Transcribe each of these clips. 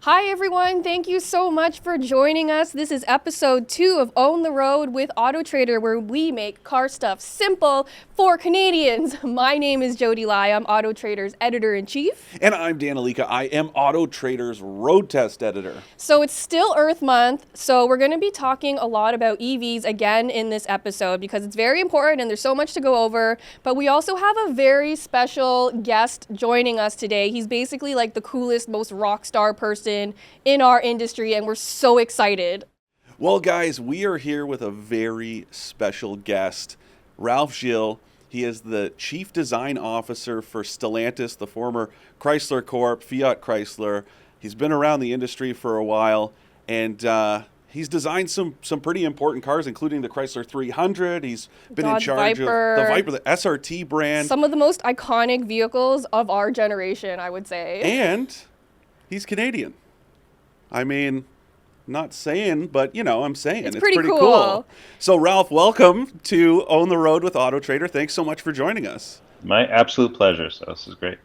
Hi everyone, thank you so much for joining us. This is episode 2 of Own the Road with AutoTrader, where we make car stuff simple for Canadians. My name is Jodi Lai, I'm AutoTrader's editor-in-chief. And I'm Dan Alika. I am AutoTrader's road test editor. So it's still Earth Month, so we're going to be talking a lot about EVs again in this episode because it's very important and there's so much to go over. But we also have a very special guest joining us today. He's basically like the coolest, most rock star person in our industry, and we're so excited. Well, guys, we are here with a very special guest, Ralph Gilles. He is the Chief Design Officer for Stellantis, the former Chrysler Corp, Fiat Chrysler. He's been around the industry for a while, and he's designed some pretty important cars, including the Chrysler 300. He's been Dodge in charge Viper. of the Viper, the SRT brand. Some of the most iconic vehicles of our generation, I would say. And he's Canadian. I mean, not saying, but, I'm saying. It's pretty cool. So, Ralph, welcome to Own the Road with AutoTrader. Thanks so much for joining us. My absolute pleasure. So this is great.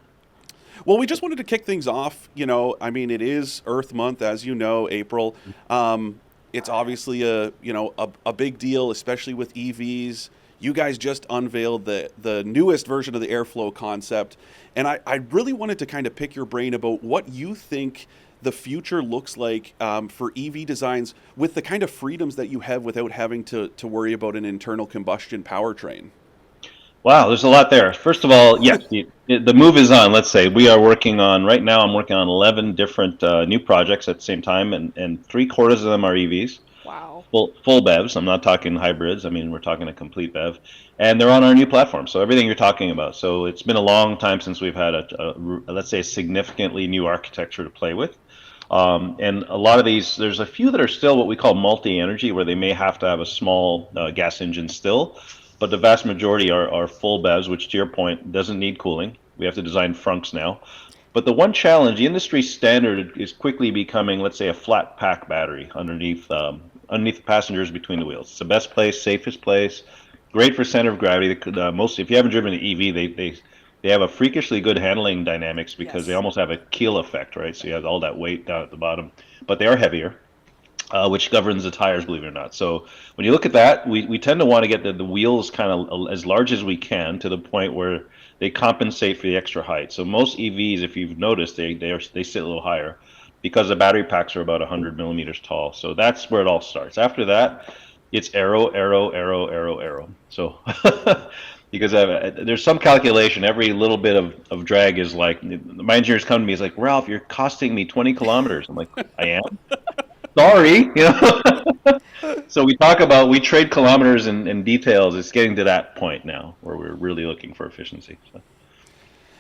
Well, we just wanted to kick things off. It is Earth Month, as you know, April. It's obviously a big deal, especially with EVs. You guys just unveiled the newest version of the Airflow concept. And I really wanted to kind of pick your brain about what you think the future looks like for EV designs with the kind of freedoms that you have without having to worry about an internal combustion powertrain. Wow, there's a lot there. First of all, yes, the move is on. Let's say we are working on, right now I'm working on 11 different new projects at the same time, and 3/4 of them are EVs. Wow. Full BEVs. I'm not talking hybrids. I mean, we're talking a complete BEV. And they're on our new platform. So everything you're talking about. So it's been a long time since we've had let's say, a significantly new architecture to play with. And a lot of these, there's a few that are still what we call multi-energy, where they may have to have a small gas engine still. But the vast majority are full BEVs, which, to your point, doesn't need cooling. We have to design frunks now. But the one challenge, the industry standard is quickly becoming, let's say, a flat pack battery underneath the passengers between the wheels. It's the best place, safest place, great for center of gravity. Mostly, if you haven't driven an EV, they have a freakishly good handling dynamics because they almost have a keel effect, right? So you have all that weight down at the bottom, but they are heavier, which governs the tires, believe it or not. So when you look at that, we tend to want to get the wheels kind of as large as we can, to the point where they compensate for the extra height. So most EVs, if you've noticed, they sit a little higher because the battery packs are about 100 millimeters tall. So that's where it all starts. After that, it's arrow, arrow, arrow, arrow, arrow. So because there's some calculation, every little bit of drag is like, my engineers come to me, he's like, Ralph, you're costing me 20 kilometers. I'm like, I am? Sorry. So we trade kilometers and details. It's getting to that point now where we're really looking for efficiency. So.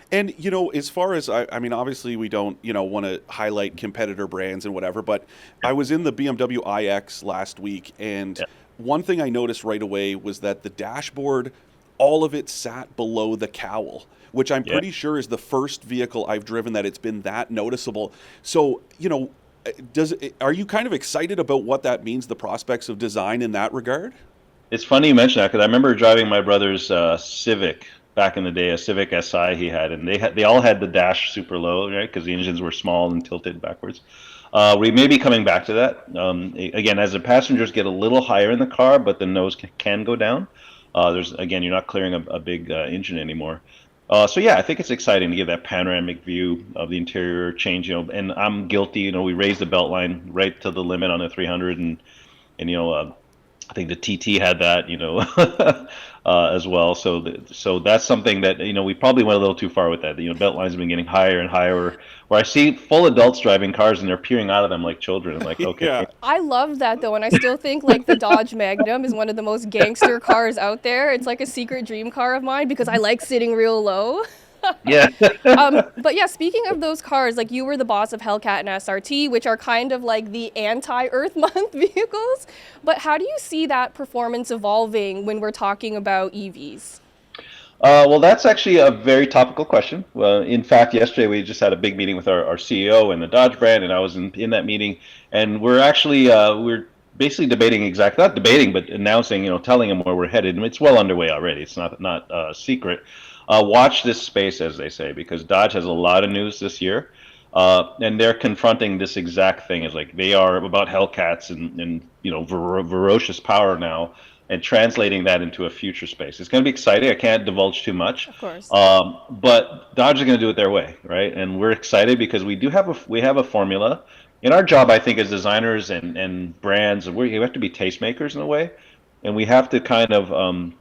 And, as far as, obviously we don't, want to highlight competitor brands and whatever, but I was in the BMW iX last week, and one thing I noticed right away was that the dashboard, all of it sat below the cowl, which I'm pretty sure is the first vehicle I've driven that it's been that noticeable. So, are you kind of excited about what that means, the prospects of design in that regard? It's funny you mention that, because I remember driving my brother's Civic back in the day, a Civic Si he had, and they all had the dash super low, right? Because the engines were small and tilted backwards. We may be coming back to that. Again, as the passengers get a little higher in the car, but the nose can go down. You're not clearing a big engine anymore. So yeah, I think it's exciting to give that panoramic view of the interior change. And I'm guilty. We raised the belt line right to the limit on the 300, and I think the TT had that, as well. So that's something that, we probably went a little too far with that. Belt lines have been getting higher and higher, where I see full adults driving cars and they're peering out of them like children. I'm like, okay. Yeah. I love that though, and I still think like the Dodge Magnum is one of the most gangster cars out there. It's like a secret dream car of mine because I like sitting real low. Yeah. But yeah, speaking of those cars, like you were the boss of Hellcat and SRT, which are kind of like the anti-Earth Month vehicles. But how do you see that performance evolving when we're talking about EVs? Well, that's actually a very topical question. Well, in fact, yesterday we just had a big meeting with our CEO and the Dodge brand, and I was in that meeting, and we're actually we're basically debating not debating, but announcing, telling them where we're headed, and it's well underway already. It's not secret. Watch this space, as they say, because Dodge has a lot of news this year. And they're confronting this exact thing. Is like they are about Hellcats and ferocious power now, and translating that into a future space. It's going to be exciting. I can't divulge too much, Of course. but Dodge is going to do it their way, right? And we're excited because we have a formula. In our job, I think as designers and brands, we have to be tastemakers in a way, and we have to kind of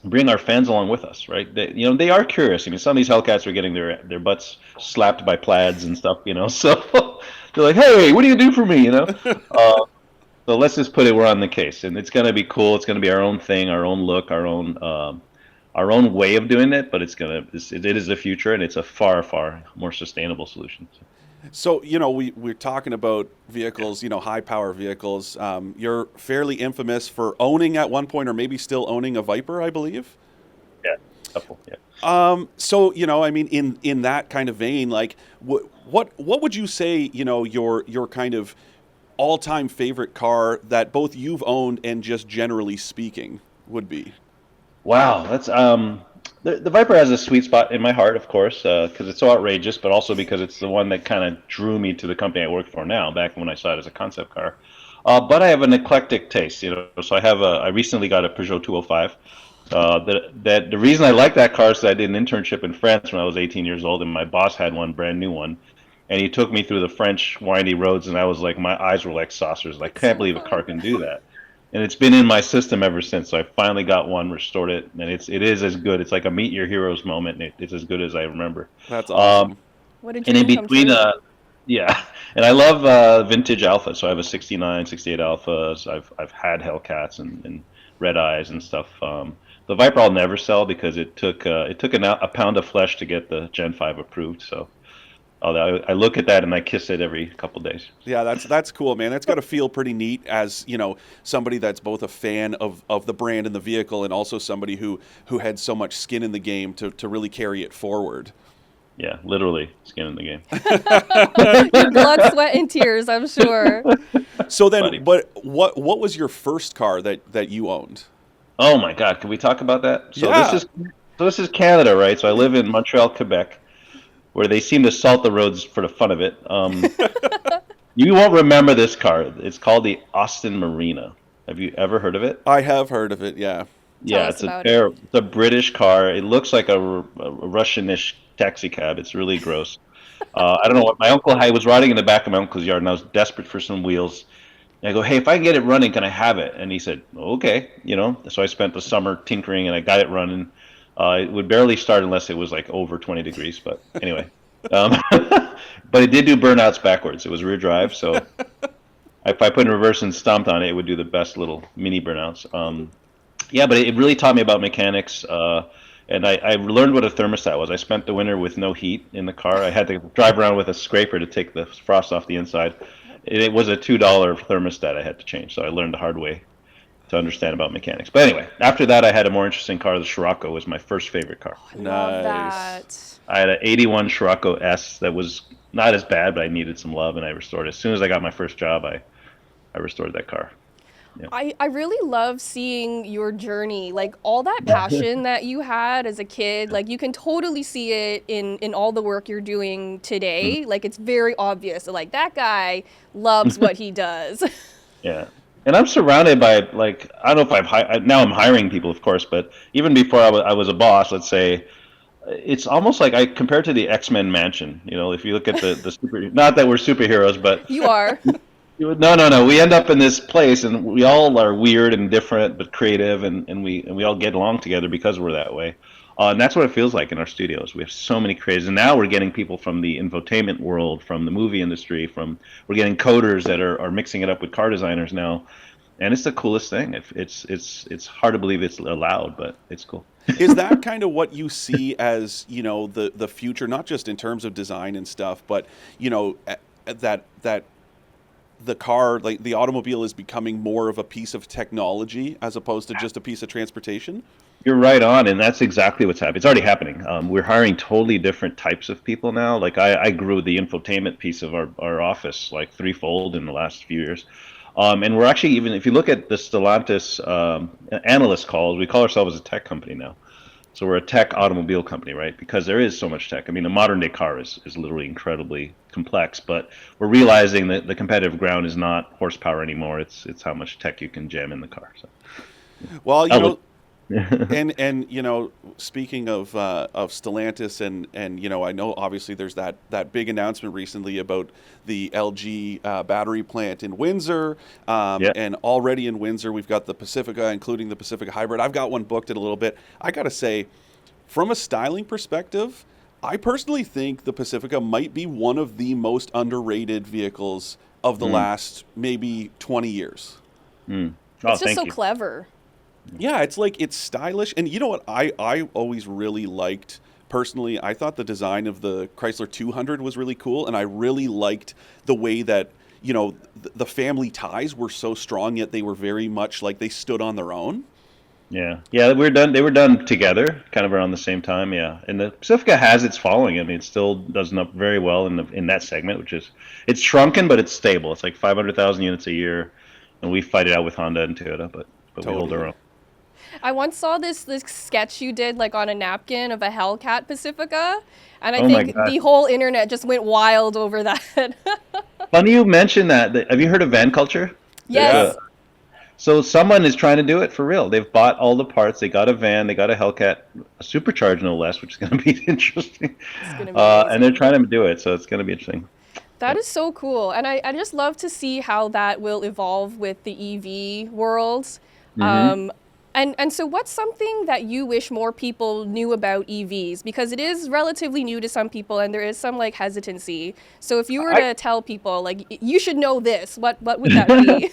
bring our fans along with us, right? They are curious. I mean, some of these Hellcats are getting their butts slapped by plaids and stuff, So they're like, "Hey, what do you do for me?" So let's just put it, we're on the case, and it's going to be cool. It's going to be our own thing, our own look, our own way of doing it. But it is the future, and it's a far, far more sustainable solution. So, we're talking about vehicles, high power vehicles. You're fairly infamous for owning at one point, or maybe still owning, a Viper, I believe. Yeah, couple. Yeah. So, I mean, in that kind of vein, like, what would you say, your kind of all-time favorite car that both you've owned and just generally speaking would be? Wow, that's the Viper has a sweet spot in my heart, of course, because it's so outrageous, but also because it's the one that kind of drew me to the company I work for now, back when I saw it as a concept car. But I have an eclectic taste, So I recently got a Peugeot 205. The reason I like that car is that I did an internship in France when I was 18 years old, and my boss had one, brand new one, and he took me through the French windy roads, and I was like, my eyes were like saucers. Like, can't believe a car can do that. And it's been in my system ever since. So I finally got one, restored it, and it is as good. It's like a meet your heroes moment, and it's as good as I remember. That's awesome. What did And you in between, yeah, and I love vintage Alphas. So I have a 69, 68 Alphas. I've had Hellcats and Red Eyes and stuff. The Viper I'll never sell because it took a pound of flesh to get the Gen 5 approved. So I look at that and I kiss it every couple days. Yeah, that's cool, man. That's got to feel pretty neat as, somebody that's both a fan of the brand and the vehicle, and also somebody who had so much skin in the game to really carry it forward. Yeah, literally skin in the game. Your blood, sweat, and tears, I'm sure. So then, Funny. but what was your first car that you owned? Oh my God, can we talk about that? So Yeah. this is Canada, right? So I live in Montreal, Quebec, where they seem to salt the roads for the fun of it. You won't remember this car. It's called the Austin Marina. Have you ever heard of it? I have heard of it, yeah. Yeah, it's a British car. It looks like a Russian-ish taxi cab. It's really gross. I don't know what my uncle. I was riding in the back of my uncle's yard, and I was desperate for some wheels. And I go, "Hey, if I can get it running, can I have it?" And he said, "Okay." So I spent the summer tinkering, and I got it running. It would barely start unless it was like over 20 degrees. But anyway, but it did do burnouts backwards. It was rear drive, so if I put in reverse and stomped on it, it would do the best little mini burnouts. Yeah, but it really taught me about mechanics, and I learned what a thermostat was. I spent the winter with no heat in the car. I had to drive around with a scraper to take the frost off the inside. It was a $2 thermostat I had to change, so I learned the hard way to understand about mechanics. But anyway, after that, I had a more interesting car. The Scirocco was my first favorite car. I love Nice. that. I had an 81 Scirocco S that was not as bad, but I needed some love, and I restored it. As soon as I got my first job, I restored that car. Yeah. I really love seeing your journey, like all that passion that you had as a kid. Like you can totally see it in all the work you're doing today. Like it's very obvious. Like that guy loves what he does. Yeah. And I'm surrounded by, like, I don't know if now I'm hiring people, of course, but even before I was a boss, let's say, it's almost like I compare it to the X-Men mansion. If you look at the super, not that we're superheroes, but You are. no. We end up in this place, and we all are weird and different, but creative, and we all get along together because we're that way. And that's what it feels like in our studios. We have so many creators, and now we're getting people from the infotainment world, from the movie industry, we're getting coders that are mixing it up with car designers now, and it's the coolest thing. It's hard to believe it's allowed, but it's cool. Is that kind of what you see as, the future, not just in terms of design and stuff, but, that the car, like the automobile, is becoming more of a piece of technology as opposed to just a piece of transportation? You're right on, and that's exactly what's happening. It's already happening. We're hiring totally different types of people now. Like I grew the infotainment piece of our office like threefold in the last few years. And we're actually, even if you look at the Stellantis analyst calls, we call ourselves a tech company now. So we're a tech automobile company, right? Because there is so much tech. I mean, a modern day car is literally incredibly complex, but we're realizing that the competitive ground is not horsepower anymore. It's how much tech you can jam in the car. So Well, yeah. and speaking of Stellantis and I know obviously there's that big announcement recently about the LG battery plant in Windsor, and already in Windsor we've got the Pacifica, including the Pacifica Hybrid. I've got one booked in a little bit. I gotta say, from a styling perspective, I personally think the Pacifica might be one of the most underrated vehicles of the last maybe 20 years. Mm. Oh, It's just thank so you. clever. Yeah, it's like it's stylish, and you know what? I always really liked personally. I thought the design of the Chrysler 200 was really cool, and I really liked the way that the family ties were so strong, yet they were very much like they stood on their own. Yeah, yeah, we're done. They were done together, kind of around the same time. Yeah, and the Pacifica has its following. I mean, it still does up very well in that segment, which is it's shrunken, but it's stable. It's like 500,000 units a year, and we fight it out with Honda and Toyota, but we hold our Totally. own. I once saw this sketch you did like on a napkin of a Hellcat Pacifica, and I Oh my think God! the whole internet just went wild over that. Funny you mentioned that. Have you heard of van culture? There's Yeah. Yes, a So someone is trying to do it for real. They've bought all the parts. They got a van. They got a Hellcat, a supercharged no less, which is going to be interesting. it's gonna be And they're amazing. trying to do it, so it's going to be interesting. That Yep. is so cool. And I just love to see how that will evolve with the EV world. Hmm. Um, and so, what's something that you wish more people knew about EVs? Because it is relatively new to some people and there is some like hesitancy. So, if you were I to tell people, like, you should know this, what would that be?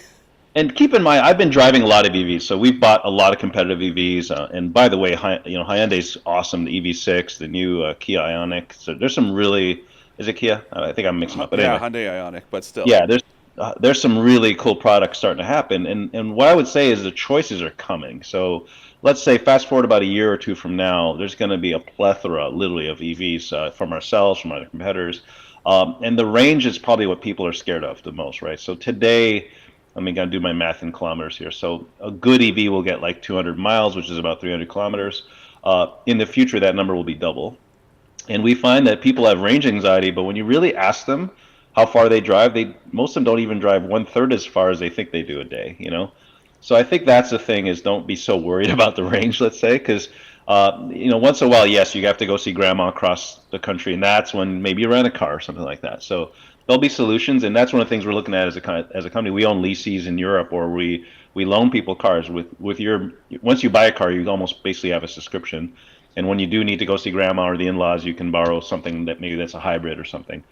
And keep in mind, I've been driving a lot of EVs, so we've bought a lot of competitive EVs. And by the way, Hyundai's awesome. The EV6, the new Kia Ioniq. So there's some really, is it Kia? I think I'm mixing them up, but Yeah, anyway, Hyundai Ioniq, but still. yeah, there's some really cool products starting to happen. And what I would say is the choices are coming. So let's say fast forward about a year or two from now, there's going to be a plethora, literally, of EVs from ourselves, from other competitors, and the range is probably what people are scared of the most, right? So today. I mean, gotta do my math in kilometers here. So a good EV will get like 200 miles, which is about 300 kilometers. In the future, that number will be double. And we find that people have range anxiety, but when you really ask them how far they drive, most of them don't even drive one third as far as they think they do a day. So I think that's the thing is don't be so worried about the range, let's say, because once in a while, yes, you have to go see grandma across the country, and that's when maybe you rent a car or something like that. So there'll be solutions, and that's one of the things we're looking at as a company. We own leases in Europe, or we loan people cars. With your once you buy a car, you almost basically have a subscription, and when you do need to go see grandma or the in-laws, you can borrow something that maybe that's a hybrid or something.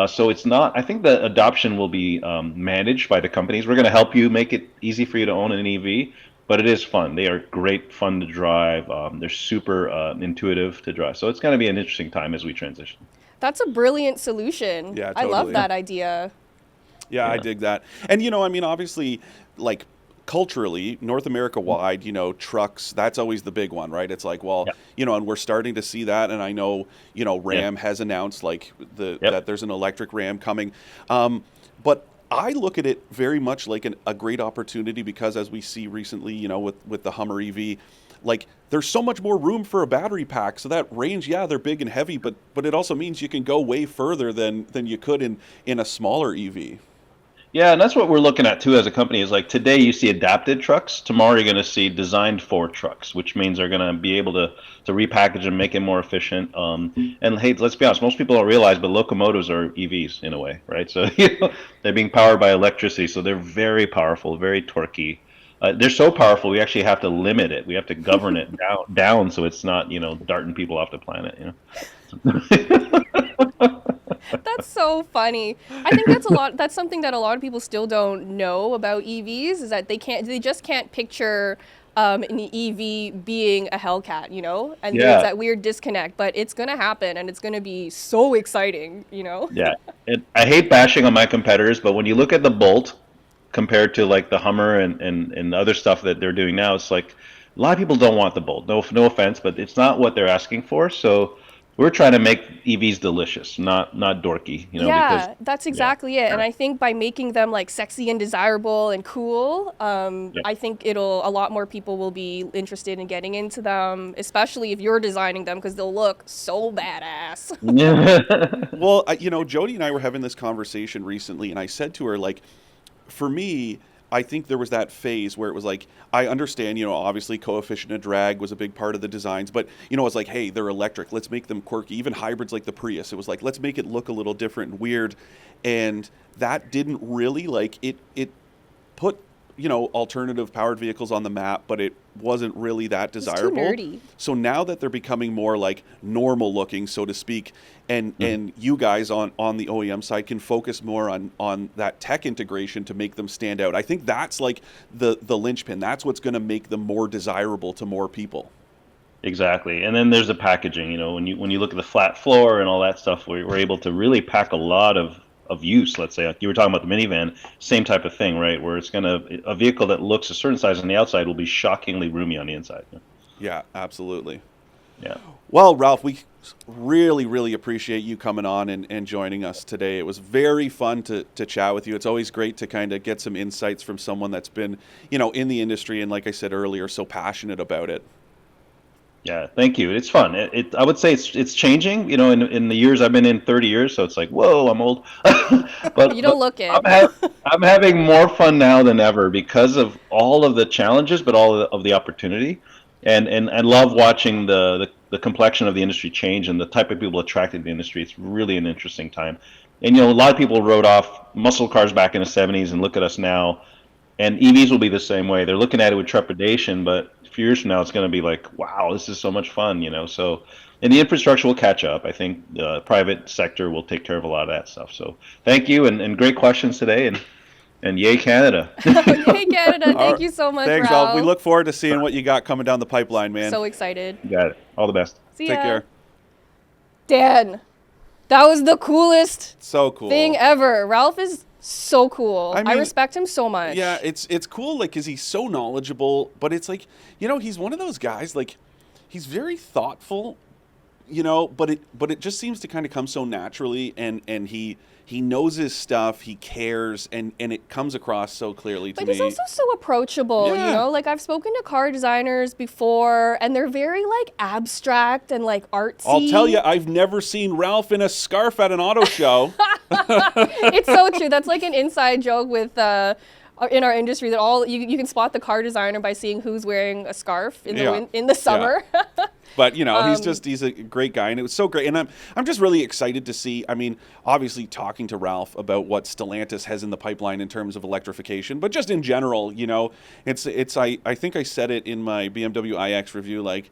So it's not. I think the adoption will be managed by the companies. We're going to help you make it easy for you to own an EV, but it is fun. They are great fun to drive. They're super intuitive to drive. So it's going to be an interesting time as we transition. That's a brilliant solution. Yeah, I love totally. that idea. Yeah, I Yeah. dig that. And I mean, obviously, like culturally, North America wide, trucks, that's always the big one, right? It's like, well, Yeah. and we're starting to see that. And I know, Yeah. Ram has announced like Yep. that there's an electric Ram coming. But I look at it very much like a great opportunity because as we see recently, with the Hummer EV, like there's so much more room for a battery pack. So that range, yeah, they're big and heavy, but it also means you can go way further than you could in a smaller EV. Yeah, and that's what we're looking at too as a company is like today you see adapted trucks, tomorrow you're going to see designed for trucks, which means they're going to be able to repackage and make it more efficient. And hey, let's be honest, most people don't realize, but locomotives are EVs in a way, right? So they're being powered by electricity, so they're very powerful, very torquey. They're so powerful, we actually have to limit it. We have to govern it down so it's not, darting people off the planet, That's so funny. I think that's something that a lot of people still don't know about EVs is that they just can't picture an EV being a Hellcat, and there's Yeah. that weird disconnect, but it's gonna happen and it's gonna be so exciting. Yeah, I hate bashing on my competitors, but when you look at the Bolt compared to like the Hummer and the other stuff that they're doing now, it's like a lot of people don't want the Bolt. No offense, but it's not what they're asking for. So We're trying to make EVs delicious, not dorky, Yeah, because that's yeah, exactly it. And yeah, I think by making them like sexy and desirable and cool, yeah. I think a lot more people will be interested in getting into them, especially if you're designing them because they'll look so badass. Well, Jodi and I were having this conversation recently, and I said to her, like, for me, I think there was that phase where it was like, I understand, obviously coefficient of drag was a big part of the designs, but, it's like, hey, they're electric. Let's make them quirky. Even hybrids like the Prius, it was like, let's make it look a little different and weird. And that didn't really, like, it put, alternative powered vehicles on the map, but it wasn't really that It's too desirable. nerdy. So now that they're becoming more like normal looking, so to speak, and Mhm. and you guys on the OEM side can focus more on that tech integration to make them stand out. I think that's like the linchpin. That's what's going to make them more desirable to more people. Exactly. And then there's the packaging, when you look at the flat floor and all that stuff, we're able to really pack a lot of use, let's say. Like you were talking about the minivan, same type of thing, right? Where a vehicle that looks a certain size on the outside will be shockingly roomy on the inside. Yeah, absolutely. Yeah. Well, Ralph, we really, really appreciate you coming on and joining us today. It was very fun to chat with you. It's always great to kind of get some insights from someone that's been, in the industry and, like I said earlier, so passionate about it. Yeah, thank you. It's fun. I would say it's changing. In the years I've been in, 30 years, so it's like, whoa, I'm old. You but don't look I'm it. I'm having more fun now than ever because of all of the challenges, but of the opportunity, and I love watching the complexion of the industry change and the type of people attracted to the industry. It's really an interesting time. And a lot of people wrote off muscle cars back in the 70s, and look at us now. And EVs will be the same way. They're looking at it with trepidation, but a few years from now, it's going to be like, wow, this is so much fun. So, and the infrastructure will catch up. I think the private sector will take care of a lot of that stuff. So, thank you, and great questions today, and yay Canada. Yay, Canada. All Thank right. you so much, Thanks, Ralph. We Ralph. look forward to seeing what you got coming down the pipeline, man. So excited. You got it. All the best. See Take ya. care. Dan, that was the coolest So cool. thing ever. Ralph is so cool. I I mean, respect him so much. Yeah, it's cool, like, because he's so knowledgeable, but it's like, he's one of those guys, like, he's very thoughtful, but it just seems to kind of come so naturally, and he knows his stuff, he cares, and it comes across so clearly to But me. he's also so approachable, Yeah. Like I've spoken to car designers before, and they're very like abstract and like artsy. I'll tell you, I've never seen Ralph in a scarf at an auto show. It's so true. That's like an inside joke with in our industry that you can spot the car designer by seeing who's wearing a scarf in Yeah. in the summer. But he's a great guy, and it was so great. And I'm just really excited to see. I mean, obviously talking to Ralph about what Stellantis has in the pipeline in terms of electrification, but just in general, it's I think I said it in my BMW iX review, like,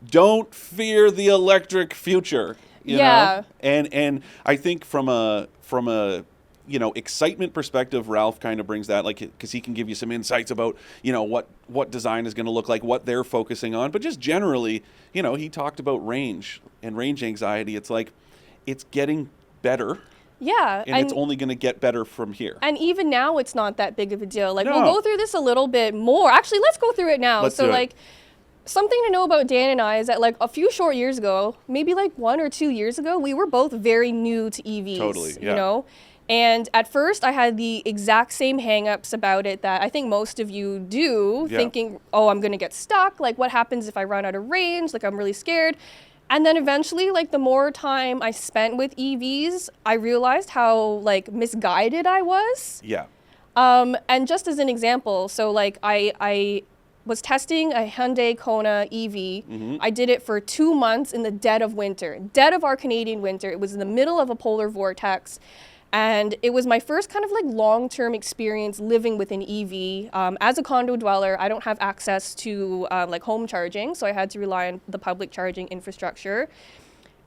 don't fear the electric future. You Yeah. know? And I think from a excitement perspective, Ralph kind of brings that, like, because he can give you some insights about, what design is going to look like, what they're focusing on. But just generally, he talked about range and range anxiety. It's like, it's getting better, Yeah. and it's only going to get better from here. And even now, it's not that big of a deal. Like, No. we'll go through this a little bit more. Actually, let's go through it now. Let's So, do it. like, something to know about Dan and I is that, like, a few short years ago, maybe like 1 or 2 years ago, we were both very new to EVs. Totally, yeah. You know? And at first, I had the exact same hangups about it that I think most of you do, Yeah. thinking, oh, I'm going to get stuck. Like, what happens if I run out of range? Like, I'm really scared. And then eventually, like, the more time I spent with EVs, I realized how, like, misguided I was. Yeah. And just as an example, so, like, I was testing a Hyundai Kona EV. Mm-hmm. I did it for 2 months in the dead of winter, dead of our Canadian winter. It was in the middle of a polar vortex. And it was my first kind of like long-term experience living with an EV. As a condo dweller, I don't have access to like home charging, so I had to rely on the public charging infrastructure.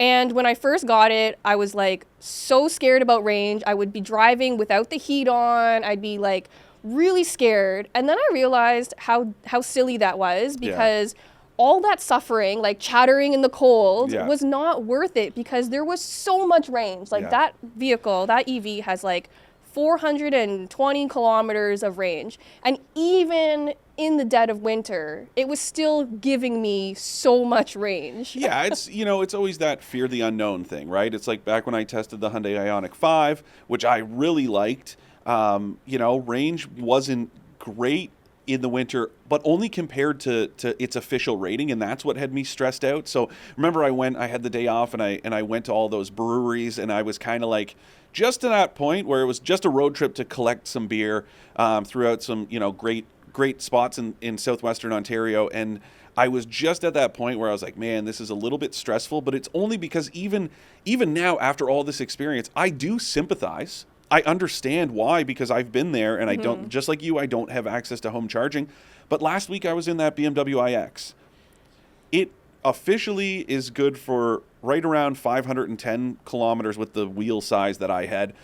And when I first got it, I was like so scared about range. I would be driving without the heat on. I'd be like really scared. And then I realized how silly that was, because all that suffering, like chattering in the cold, was not worth it, because there was so much range. Like that vehicle, that EV has like 420 kilometers of range. And even in the dead of winter, it was still giving me so much range. Yeah, it's it's always that fear the unknown thing, right? It's like back when I tested the Hyundai Ioniq 5, which I really liked. Range wasn't great in the winter, but only compared to its official rating, and that's what had me stressed out. So remember, I had the day off, and I went to all those breweries, and I was kind of like just to that point where it was just a road trip to collect some beer throughout some great spots in southwestern Ontario, and I was just at that point where I was like, man, this is a little bit stressful, but it's only because even now, after all this experience, I do sympathize. I understand why, because I've been there, and I don't, just like you, I don't have access to home charging. But last week I was in that BMW iX. It officially is good for right around 510 kilometers with the wheel size that I had.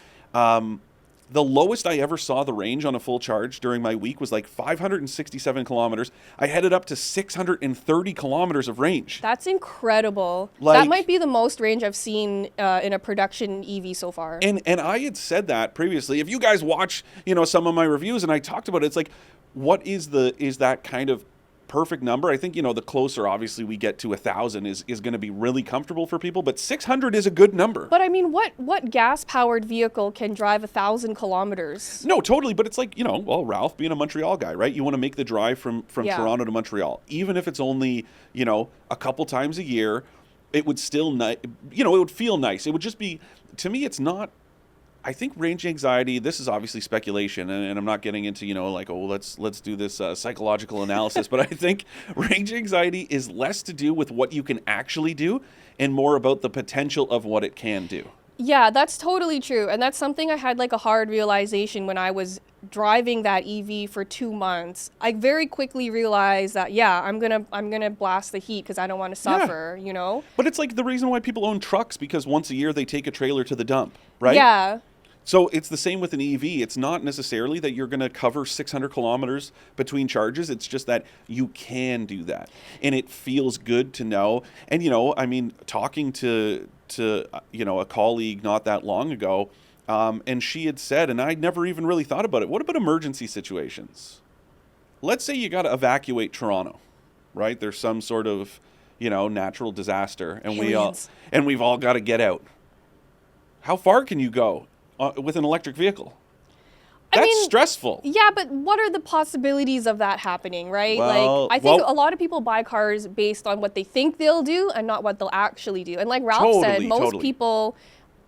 The lowest I ever saw the range on a full charge during my week was like 567 kilometers. I headed up to 630 kilometers of range. That's incredible. Like, that might be the most range I've seen in a production EV so far. And I had said that previously. If you guys watch, some of my reviews, and I talked about it, it's like, what is that kind of perfect number? I think, the closer obviously we get to 1,000 is going to be really comfortable for people, but 600 is a good number. But I mean, what gas-powered vehicle can drive 1,000 kilometers? No, totally. But it's like, Ralph being a Montreal guy, right? You want to make the drive from Yeah. Toronto to Montreal. Even if it's only, a couple times a year, it would still, it would feel nice. It would just be, to me, it's not, I think range anxiety, this is obviously speculation, and I'm not getting into, let's do this psychological analysis, but I think range anxiety is less to do with what you can actually do and more about the potential of what it can do. Yeah, that's totally true. And that's something I had like a hard realization when I was driving that EV for 2 months. I very quickly realized that, I'm gonna blast the heat because I don't want to suffer, But it's like the reason why people own trucks, because once a year they take a trailer to the dump, right? Yeah. So it's the same with an EV. It's not necessarily that you're going to cover 600 kilometers between charges. It's just that you can do that. And it feels good to know. And, talking to a colleague not that long ago, and she had said, and I'd never even really thought about it, what about emergency situations? Let's say you got to evacuate Toronto, right? There's some sort of, natural disaster, and we've all got to get out. How far can you go with an electric vehicle? That's stressful. Yeah, but what are the possibilities of that happening, right? Well, I think a lot of people buy cars based on what they think they'll do and not what they'll actually do. And like Ralph said, most people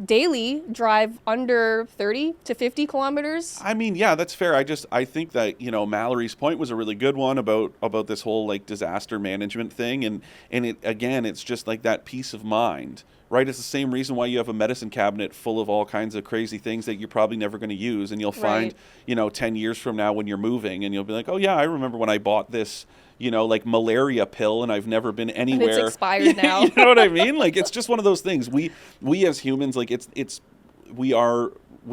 daily drive under 30 to 50 kilometers. I mean, yeah, that's fair. I think that, Mallory's point was a really good one about this whole like disaster management thing. And it's just like that peace of mind, right? It's the same reason why you have a medicine cabinet full of all kinds of crazy things that you're probably never going to use. And you'll find, 10 years from now when you're moving, and you'll be like, oh yeah, I remember when I bought this, like malaria pill, and I've never been anywhere. And it's expired now. You know what I mean? Like, it's just one of those things. We as humans, like we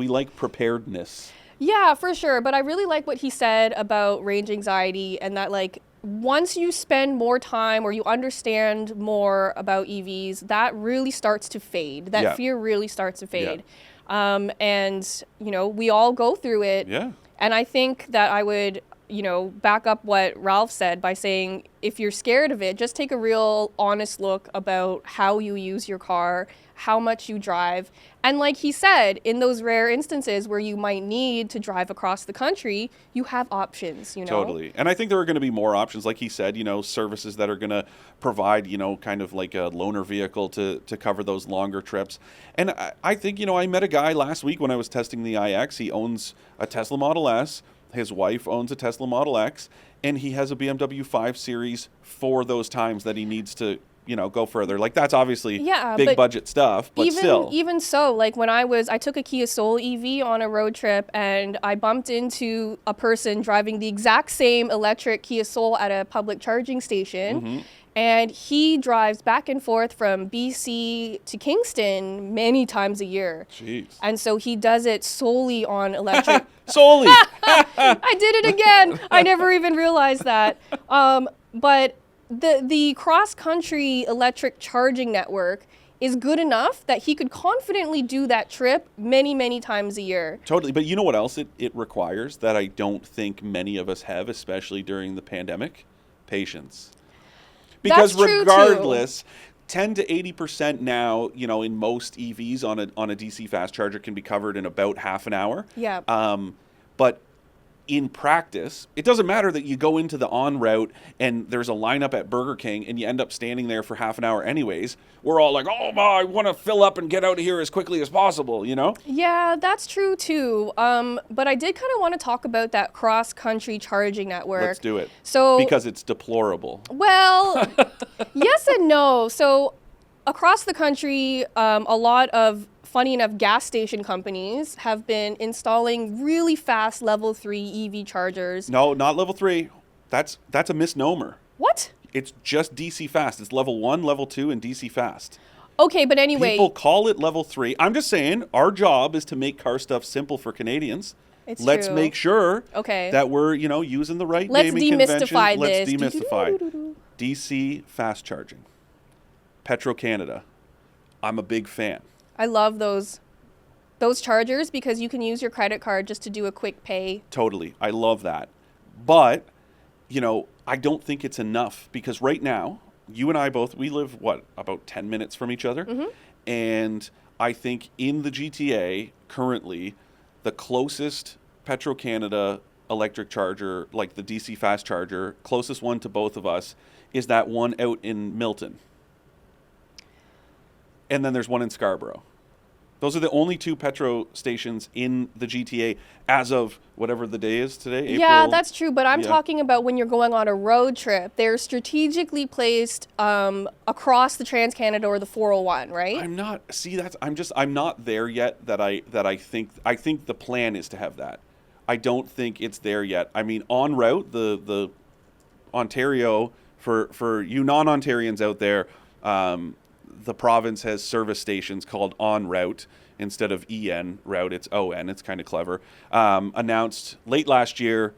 like preparedness. Yeah, for sure. But I really like what he said about range anxiety, and that like once you spend more time or you understand more about EVs, that really starts to fade. That fear really starts to fade. And, we all go through it. Yeah. And I think that I would, back up what Ralph said by saying, if you're scared of it, just take a real honest look about how you use your car, how much you drive. And like he said, in those rare instances where you might need to drive across the country, you have options, Totally. And I think there are going to be more options, like he said, services that are going to provide, kind of like a loaner vehicle to cover those longer trips. And I think, I met a guy last week when I was testing the iX. He owns a Tesla Model S. His wife owns a Tesla Model X, and he has a BMW 5 Series for those times that he needs to, go further. Like, that's obviously big budget stuff, but still. Even so, like when I took a Kia Soul EV on a road trip, and I bumped into a person driving the exact same electric Kia Soul at a public charging station. Mm-hmm. And he drives back and forth from BC to Kingston many times a year. Jeez. And so he does it solely on electric. Solely. I did it again. I never even realized that. But the cross-country electric charging network is good enough that he could confidently do that trip many, many times a year. Totally. But you know what else it requires that I don't think many of us have, especially during the pandemic? Patience. Because That's true, regardless, 10 to 80% now, in most EVs on a DC fast charger can be covered in about half an hour. Yeah. But in practice, it doesn't matter that you go into the en route and there's a lineup at Burger King and you end up standing there for half an hour anyways. We're all like, oh, I want to fill up and get out of here as quickly as possible, Yeah, that's true too. But I did kind of want to talk about that cross-country charging network. Let's do it. So, because it's deplorable. Well, yes and no. So across the country, a lot of, funny enough, gas station companies have been installing really fast level 3 EV chargers. No, not level 3. That's a misnomer. What? It's just DC fast. It's level 1, level 2, and DC fast. Okay, but anyway. People call it level 3. I'm just saying, our job is to make car stuff simple for Canadians. Let's true. make sure that we're, using the right Let's naming convention. demystify Let's this. demystify. DC fast charging. Petro-Canada. I'm a big fan. I love those chargers because you can use your credit card just to do a quick pay. Totally. I love that. But, I don't think it's enough because right now, you and I both, we live, about 10 minutes from each other? Mm-hmm. And I think in the GTA, currently, the closest Petro-Canada electric charger, like the DC fast charger, closest one to both of us, is that one out in Milton. And then there's one in Scarborough. Those are the only 2 Petro stations in the GTA as of whatever the day is today, April. Yeah, that's true. But I'm talking about when you're going on a road trip. They're strategically placed across the Trans-Canada or the 401, right? I'm not there yet that I think the plan is to have that. I don't think it's there yet. I mean, en route, the Ontario, for you non-Ontarians out there, the province has service stations called en route instead of en route. It's on. It's kind of clever. Announced late last year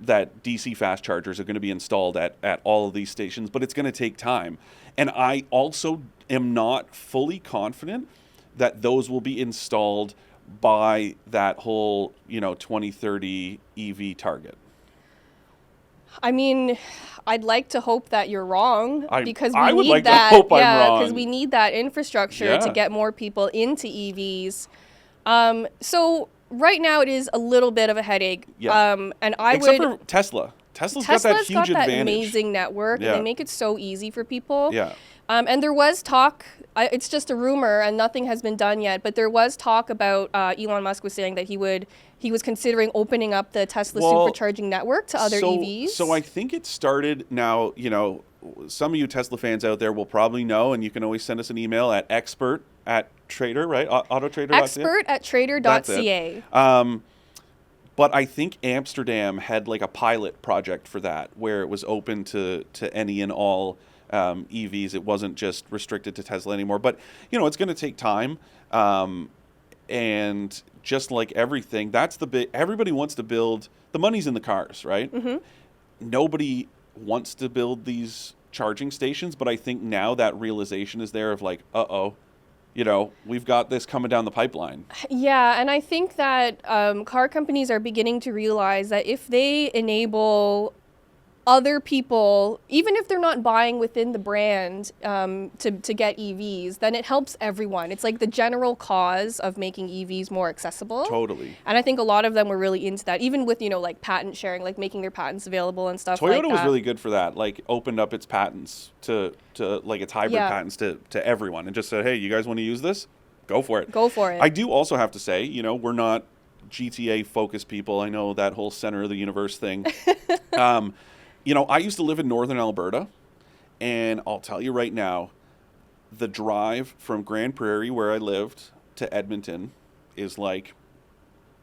that DC fast chargers are going to be installed at all of these stations, but it's going to take time. And I also am not fully confident that those will be installed by that whole 2030 EV target. I mean, I'd like to hope that you're wrong because we I would need like that. to hope I'm wrong. Because we need that infrastructure to get more people into EVs. So right now it is a little bit of a headache. Yeah. And Except for Tesla. Tesla's got that huge got that advantage. amazing network, and they make it so easy for people. Yeah. And there was talk. It's just a rumor, and nothing has been done yet. But there was talk about Elon Musk was saying that he was considering opening up the Tesla supercharging network to other EVs. So I think it started now. Some of you Tesla fans out there will probably know, and you can always send us an email at expert@trader, right? AutoTrader. Expert@trader.ca. But I think Amsterdam had like a pilot project for that, where it was open to any and all EVs. It wasn't just restricted to Tesla anymore. But it's going to take time, and just like everything, that's the big. Everybody wants to build. The money's in the cars, right? Mm-hmm. Nobody wants to build these charging stations, but I think now that realization is there of like, we've got this coming down the pipeline. Yeah, and I think that car companies are beginning to realize that if they enable other people, even if they're not buying within the brand to get EVs, then it helps everyone. It's like the general cause of making EVs more accessible. Totally. And I think a lot of them were really into that, even with, like patent sharing, like making their patents available and stuff like that. Toyota was really good for that, like opened up its patents to like its hybrid patents to everyone and just said, hey, you guys want to use this? Go for it. Go for it. I do also have to say, we're not GTA focused people. I know that whole center of the universe thing. I used to live in northern Alberta, and I'll tell you right now, the drive from Grand Prairie, where I lived, to Edmonton is like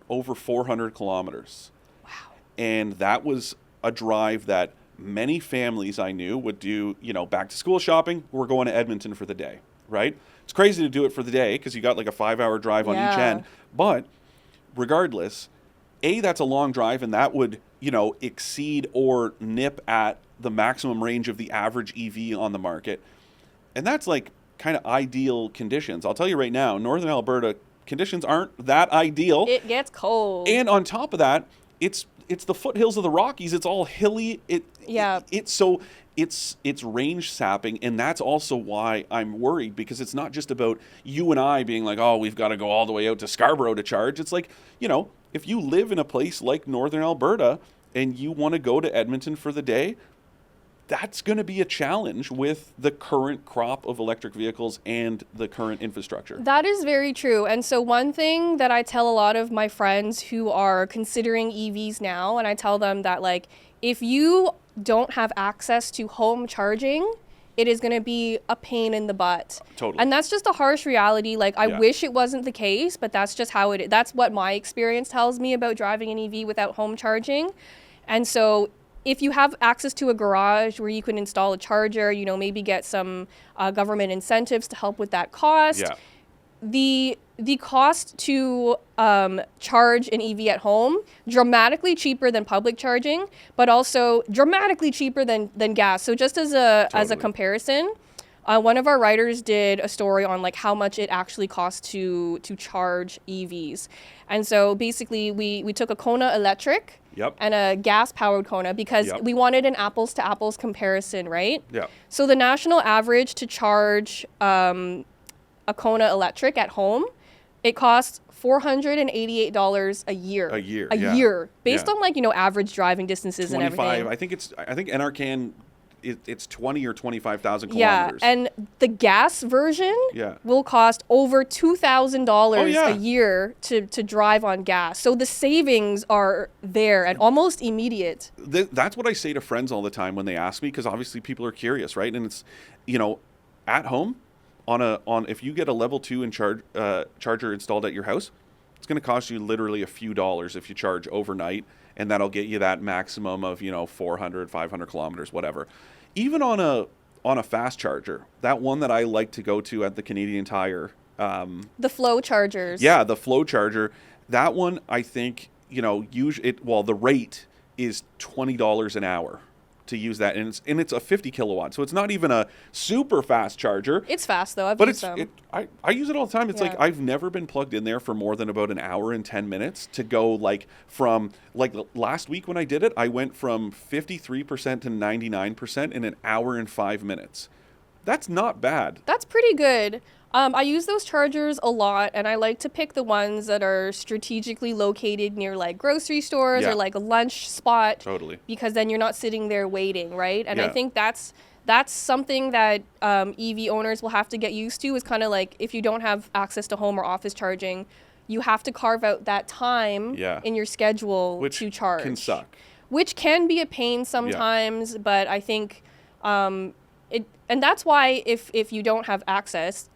over 400 kilometers. Wow. And that was a drive that many families I knew would do, back to school shopping. We're going to Edmonton for the day, right? It's crazy to do it for the day because you got like a 5-hour drive on each end. But regardless, that's a long drive, and that would exceed or nip at the maximum range of the average EV on the market. And that's like kind of ideal conditions. I'll tell you right now, Northern Alberta conditions aren't that ideal. It gets cold. And on top of that, it's the foothills of the Rockies. It's all hilly. It's range sapping, and that's also why I'm worried, because it's not just about you and I being like, oh, we've got to go all the way out to Scarborough to charge. It's like, if you live in a place like Northern Alberta and you want to go to Edmonton for the day, that's going to be a challenge with the current crop of electric vehicles and the current infrastructure. That is very true. And so one thing that I tell a lot of my friends who are considering EVs now, and I tell them that, like, if you don't have access to home charging, it is going to be a pain in the butt. Totally. And that's just a harsh reality. Like, I wish it wasn't the case, but that's just how it is. That's what my experience tells me about driving an EV without home charging. And so if you have access to a garage where you can install a charger, maybe get some government incentives to help with that cost. Yeah. The cost to charge an EV at home, dramatically cheaper than public charging, but also dramatically cheaper than gas. So just as a comparison, one of our writers did a story on like how much it actually costs to charge EVs. And so basically we took a Kona electric and a gas-powered Kona because we wanted an apples-to-apples comparison, right? Yeah. So the national average to charge a Kona electric at home, it costs $488 a year. A year. A year. Based on average driving distances and everything. I think NRCan it's 20 or 25,000 Yeah, kilometers. and the gas version will cost over $2,000 a year to drive on gas. So the savings are there and almost immediate. That's what I say to friends all the time when they ask me, because obviously people are curious, right? And it's, at home, if you get a level 2 and charger installed at your house, it's going to cost you literally a few dollars if you charge overnight, and that'll get you that maximum of 400, 500 kilometers, whatever. Even on a fast charger, that one that I like to go to at the Canadian Tire, the Flow chargers. Yeah, the Flow charger. That one, I think, the rate is $20 an hour to use that, and it's a 50 kilowatt, so it's not even a super fast charger. It's fast though. I've used them. I use it all the time. It's like I've never been plugged in there for more than about an hour and 10 minutes to go from last week when I did it, I went from 53% to 99% in an hour and 5 minutes. That's not bad. That's pretty good. I use those chargers a lot, and I like to pick the ones that are strategically located near like grocery stores or like a lunch spot. Totally. Because then you're not sitting there waiting, right? And I think that's something that EV owners will have to get used to, is kind of like if you don't have access to home or office charging, you have to carve out that time in your schedule to charge. Which can suck. Which can be a pain sometimes, but I think and that's why if you don't have access,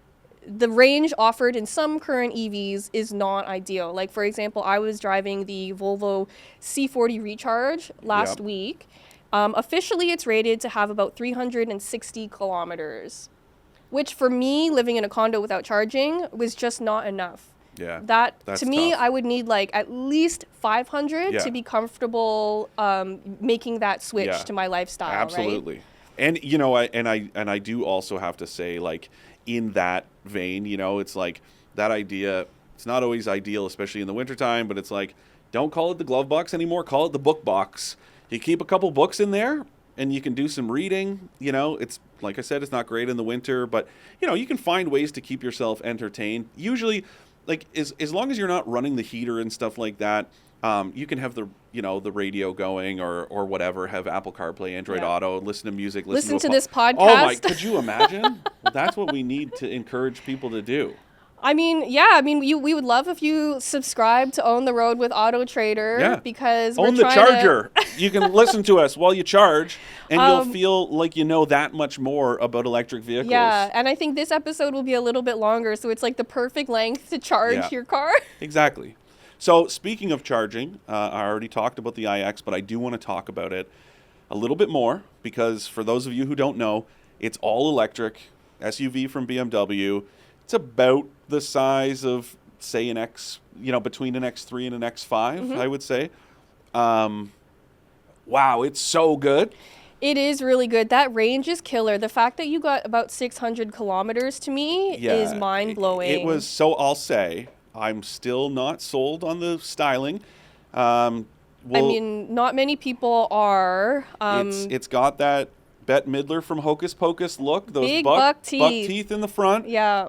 the range offered in some current EVs is not ideal. Like, for example, I was driving the Volvo C40 Recharge last week. Officially, it's rated to have about 360 kilometers, which for me, living in a condo without charging, was just not enough. Yeah, that's to me, tough. I would need like at least 500 to be comfortable making that switch to my lifestyle. Absolutely. Right? And I do also have to say, like, in that vein, it's like that idea, it's not always ideal, especially in the wintertime, but it's like, don't call it the glove box anymore, call it the book box. You keep a couple books in there and you can do some reading. It's, like I said, it's not great in the winter, but you can find ways to keep yourself entertained. Usually, like, as long as you're not running the heater and stuff like that, you can have the radio going or whatever, have Apple CarPlay, Android Auto, listen to music, listen to this podcast. Oh my, could you imagine? That's what we need to encourage people to do. I mean, we would love if you subscribe to Own the Road with AutoTrader because Own the charger. You can listen to us while you charge, and you'll feel like you know that much more about electric vehicles. Yeah, and I think this episode will be a little bit longer, so it's like the perfect length to charge your car. Exactly. So speaking of charging, I already talked about the iX, but I do want to talk about it a little bit more because for those of you who don't know, it's all electric SUV from BMW. It's about the size of, say, an between an X3 and an X5, I would say. Wow, it's so good. It is really good. That range is killer. The fact that you got about 600 kilometers to me is mind-blowing. It was, so I'll say, I'm still not sold on the styling. I mean, not many people are. It's got that Bette Midler from Hocus Pocus look. Those big buck teeth. teeth in the front. Yeah.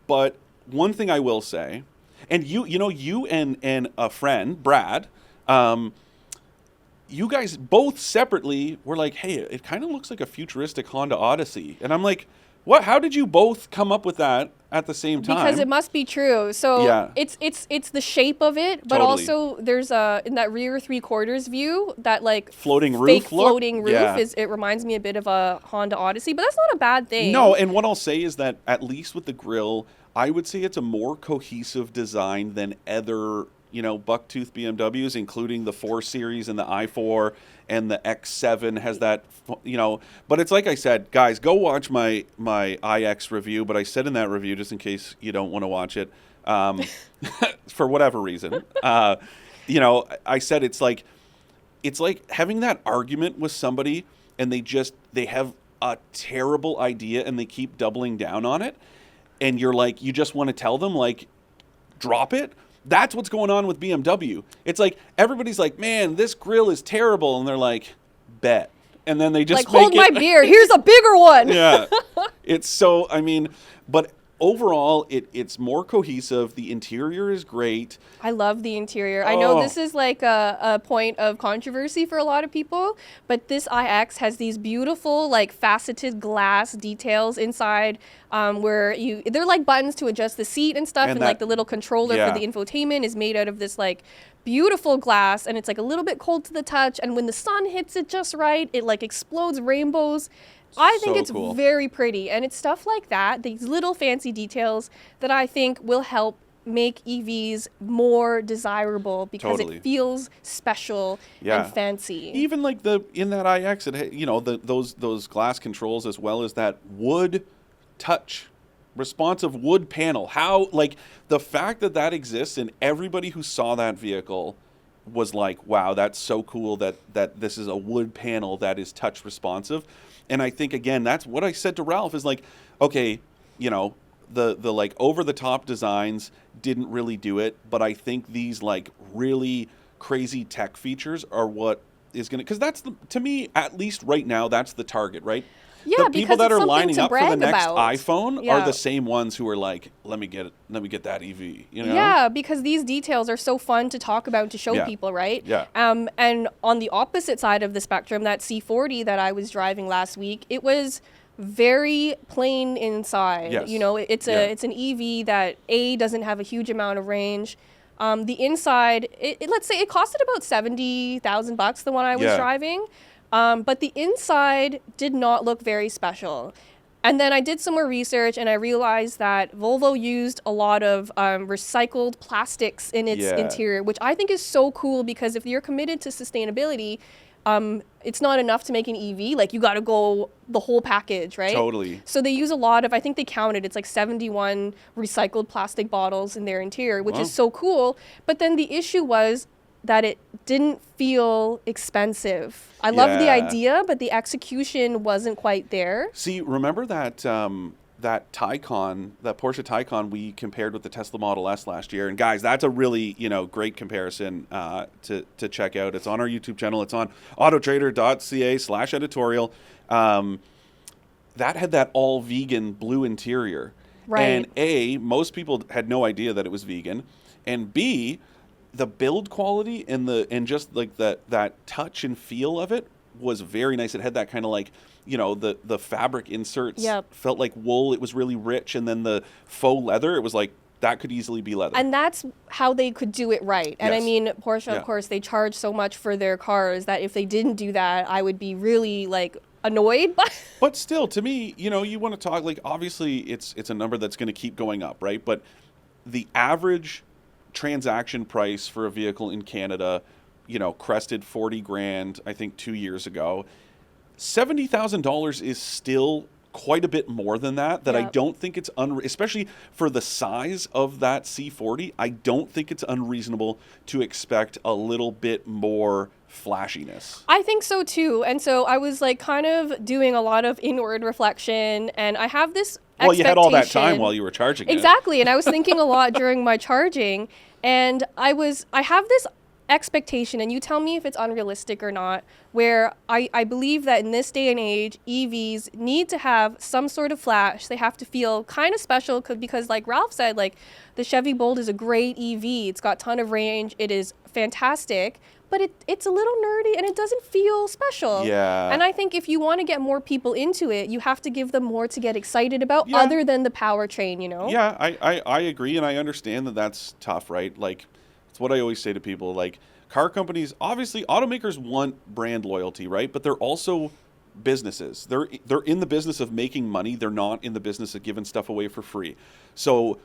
But one thing I will say, and you and a friend, Brad, you guys both separately were like, hey, it kind of looks like a futuristic Honda Odyssey. And I'm like, what? How did you both come up with that at the same time? Because it must be true. So Yeah. it's the shape of it, but Totally. also there's in that rear 3/4 view, that like Floating fake roof look? floating roof Yeah. it reminds me a bit of a Honda Odyssey, but that's not a bad thing. No, and what I'll say is that at least with the grille, I would say it's a more cohesive design than other, bucktooth BMWs, including the 4 Series and the i4 and the X7 has that, But it's like I said, guys, go watch my iX review. But I said in that review, just in case you don't want to watch it, for whatever reason, I said it's like having that argument with somebody and they have a terrible idea and they keep doubling down on it. And you're like, you just want to tell them, like, drop it. That's what's going on with BMW. It's like, everybody's like, man, this grill is terrible. And they're like, bet. And then they just like, hold my beer. Here's a bigger one. Yeah. It's so, but overall, it's more cohesive. The interior is great. I love the interior. I know this is like a point of controversy for a lot of people, but this iX has these beautiful, like, faceted glass details inside, where they're like buttons to adjust the seat and stuff, and like the little controller for the infotainment is made out of this like beautiful glass, and it's like a little bit cold to the touch, and when the sun hits it just right, it like explodes rainbows. I think it's cool. very pretty, and it's stuff like that, these little fancy details that I think will help make EVs more desirable because it feels special and fancy. Even like in that iX, those glass controls, as well as that wood touch, responsive wood panel. How, like, the fact that exists, and everybody who saw that vehicle was like, wow, that's so cool that this is a wood panel that is touch responsive. And I think, again, that's what I said to Ralph is like, okay, the like over the top designs didn't really do it, but I think these like really crazy tech features are what is going to, because that's to me, at least right now, that's the target, right? Yeah, the people that are lining up for the next about. iPhone are the same ones who are like, let me get that EV, Yeah, because these details are so fun to talk about, to show people, right? Yeah. And on the opposite side of the spectrum, that C40 that I was driving last week, it was very plain inside. Yes. It's an EV that doesn't have a huge amount of range. The inside, let's say it costed about $70,000, the one I was driving. But the inside did not look very special. And then I did some more research, and I realized that Volvo used a lot of recycled plastics in its interior, which I think is so cool, because if you're committed to sustainability, it's not enough to make an EV. Like, you got to go the whole package, right? Totally. So they use a lot of, I think they counted, it's like 71 recycled plastic bottles in their interior, which is so cool. But then the issue was that it didn't feel expensive. I love the idea, but the execution wasn't quite there. See, remember that that Taycan, that Porsche Taycan we compared with the Tesla Model S last year? And guys, that's a really, great comparison to check out. It's on our YouTube channel. It's on autotrader.ca/editorial. That had that all vegan blue interior. Right. And A, most people had no idea that it was vegan. And B, the build quality and just like that touch and feel of it was very nice. It had that kind of like, the fabric inserts felt like wool. It was really rich. And then the faux leather, it was like, that could easily be leather. And that's how they could do it right. And I mean, Porsche, of course, they charge so much for their cars that if they didn't do that, I would be really like annoyed by. But still, to me, you want to talk, like, obviously it's a number that's going to keep going up, right? But the average transaction price for a vehicle in Canada, crested 40 grand, I think 2 years ago. $70,000 is still quite a bit more than that. I Yeah. don't think it's especially for the size of that C40. I don't think it's unreasonable to expect a little bit more flashiness. I think so too. And so I was like kind of doing a lot of inward reflection, and I have this Well, you had all that time expectation. while you were charging it. Exactly. And I was thinking a lot during my charging, and I have this expectation, and you tell me if it's unrealistic or not, where I believe that in this day and age, EVs need to have some sort of flash. They have to feel kind of special because like Ralph said, like the Chevy Bolt is a great EV. It's got a ton of range. It is fantastic, but it's a little nerdy and it doesn't feel special. Yeah. And I think if you want to get more people into it, you have to give them more to get excited about Yeah. other than the powertrain, you know? Yeah, I agree, and I understand that that's tough, right? Like, it's what I always say to people. Like, car companies, obviously, automakers want brand loyalty, right? But they're also businesses. They're in the business of making money. They're not in the business of giving stuff away for free. So,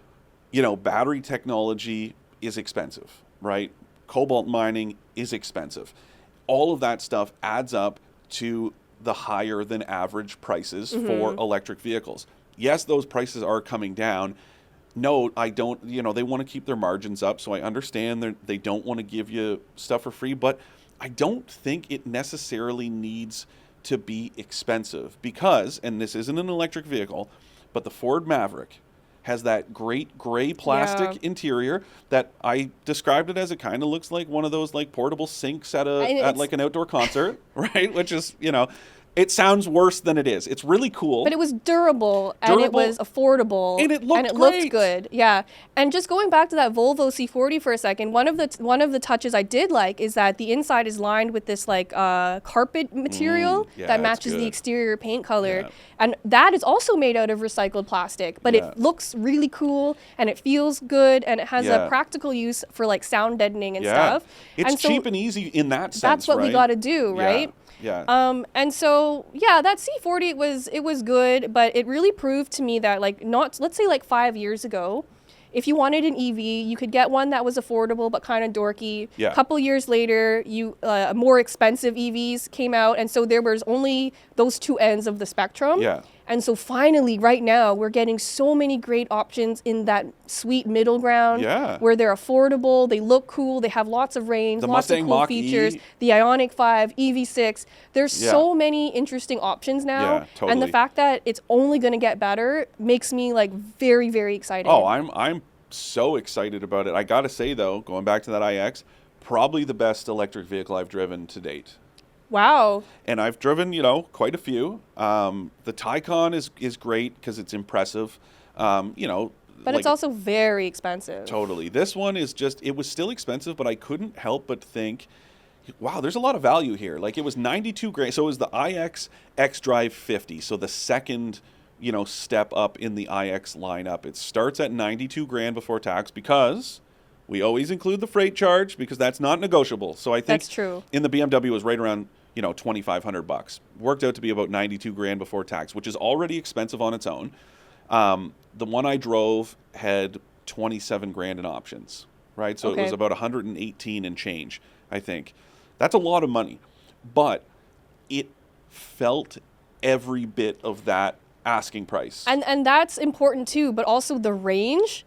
battery technology is expensive, right? Cobalt mining is expensive. All of that stuff adds up to the higher than average prices for electric vehicles. Yes, those prices are coming down. No, I don't, they want to keep their margins up, so I understand they don't want to give you stuff for free, but I don't think it necessarily needs to be expensive because, and this isn't an electric vehicle, but the Ford Maverick has that great gray plastic interior that I described it as it kind of looks like one of those like portable sinks at like an outdoor concert, right? Which is, it sounds worse than it is. It's really cool. But it was durable and it was affordable and it looked looked good. Yeah. And just going back to that Volvo C40 for a second, one of the touches I did like is that the inside is lined with this like carpet material that matches the exterior paint color. Yeah. And that is also made out of recycled plastic, but it looks really cool and it feels good and it has a practical use for like sound deadening and stuff. It's and so cheap and easy in that sense, that's what right? we got to do, right? Yeah. And so, that C40 it was good, but it really proved to me that let's say like 5 years ago, if you wanted an EV, you could get one that was affordable but kind of dorky. Yeah. A couple years later, more expensive EVs came out, and so there was only those two ends of the spectrum. Yeah. And so finally, right now, we're getting so many great options in that sweet middle ground where they're affordable, they look cool, they have lots of range, The lots Mustang of cool Mach-E. features. The Ioniq 5, EV6. There's so many interesting options now. Yeah, totally. And the fact that it's only going to get better makes me like very, very excited. Oh, I'm so excited about it. I got to say, though, going back to that iX, probably the best electric vehicle I've driven to date. Wow. And I've driven, quite a few. The Taycan is great because it's impressive. But it's also very expensive. Totally. This one is it was still expensive, but I couldn't help but think, wow, there's a lot of value here. Like, it was 92 grand. So it was the iX xDrive 50. So the second, step up in the iX lineup. It starts at 92 grand before tax because we always include the freight charge because that's not negotiable. So I think That's true. in the BMW it was right around, $2,500. Worked out to be about 92 grand before tax, which is already expensive on its own. The one I drove had 27 grand in options, right? So it was about 118 and change, I think. That's a lot of money, but it felt every bit of that asking price. And that's important too, but also the range.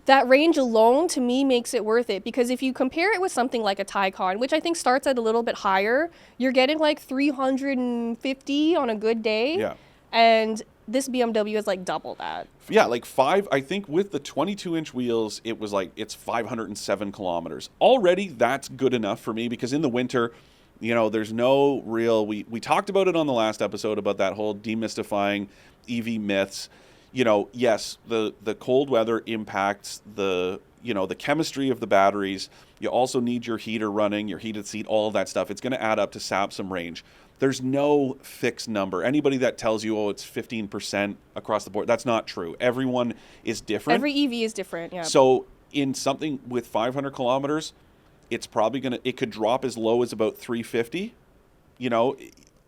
That range alone, to me, makes it worth it. Because if you compare it with something like a Taycan, which I think starts at a little bit higher, you're getting like 350 on a good day. Yeah. And this BMW is like double that. Yeah, like I think with the 22-inch wheels, it's 507 kilometers. Already, that's good enough for me because in the winter, there's no real, we talked about it on the last episode about that whole demystifying EV myths. Yes, the cold weather impacts the chemistry of the batteries. You also need your heater running, your heated seat, all of that stuff. It's going to add up to sap some range. There's no fixed number. Anybody that tells you, it's 15% across the board, that's not true. Everyone is different. Every EV is different, yeah. So in something with 500 kilometers, it's probably it could drop as low as about 350.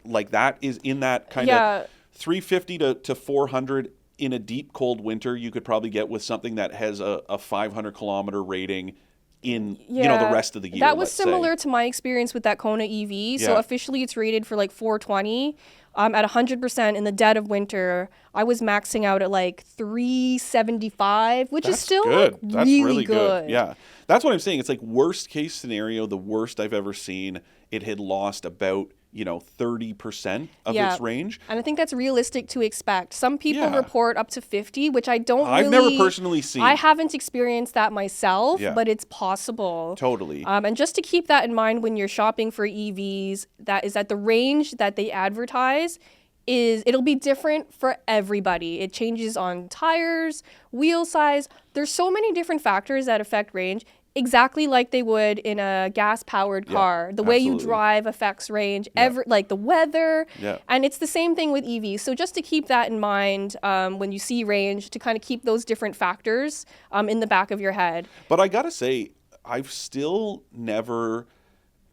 Like that is in that kind of 350 to 400 in a deep cold winter. You could probably get with something that has a 500 kilometer rating in the rest of the year. That was let's similar say. to my experience with that Kona EV. So Yeah. officially it's rated for like 420. At 100% in the dead of winter, I was maxing out at like 375, which is That's still good. like That's really good. Yeah. That's what I'm saying. It's like worst case scenario, the worst I've ever seen. It had lost about, 30% of Yeah. its range. And I think that's realistic to expect. Some people Yeah. report up to 50, which I don't I've really... never personally seen. I haven't experienced that myself, Yeah. but it's possible. Totally. And just to keep that in mind when you're shopping for EVs, that is that the range that they advertise it'll be different for everybody. It changes on tires, wheel size. There's so many different factors that affect range, exactly like they would in a gas-powered car. The way you absolutely. drive affects range, Yeah. like the weather. Yeah. And it's the same thing with EVs. So just to keep that in mind when you see range, to kind of keep those different factors in the back of your head. But I gotta say, I've still never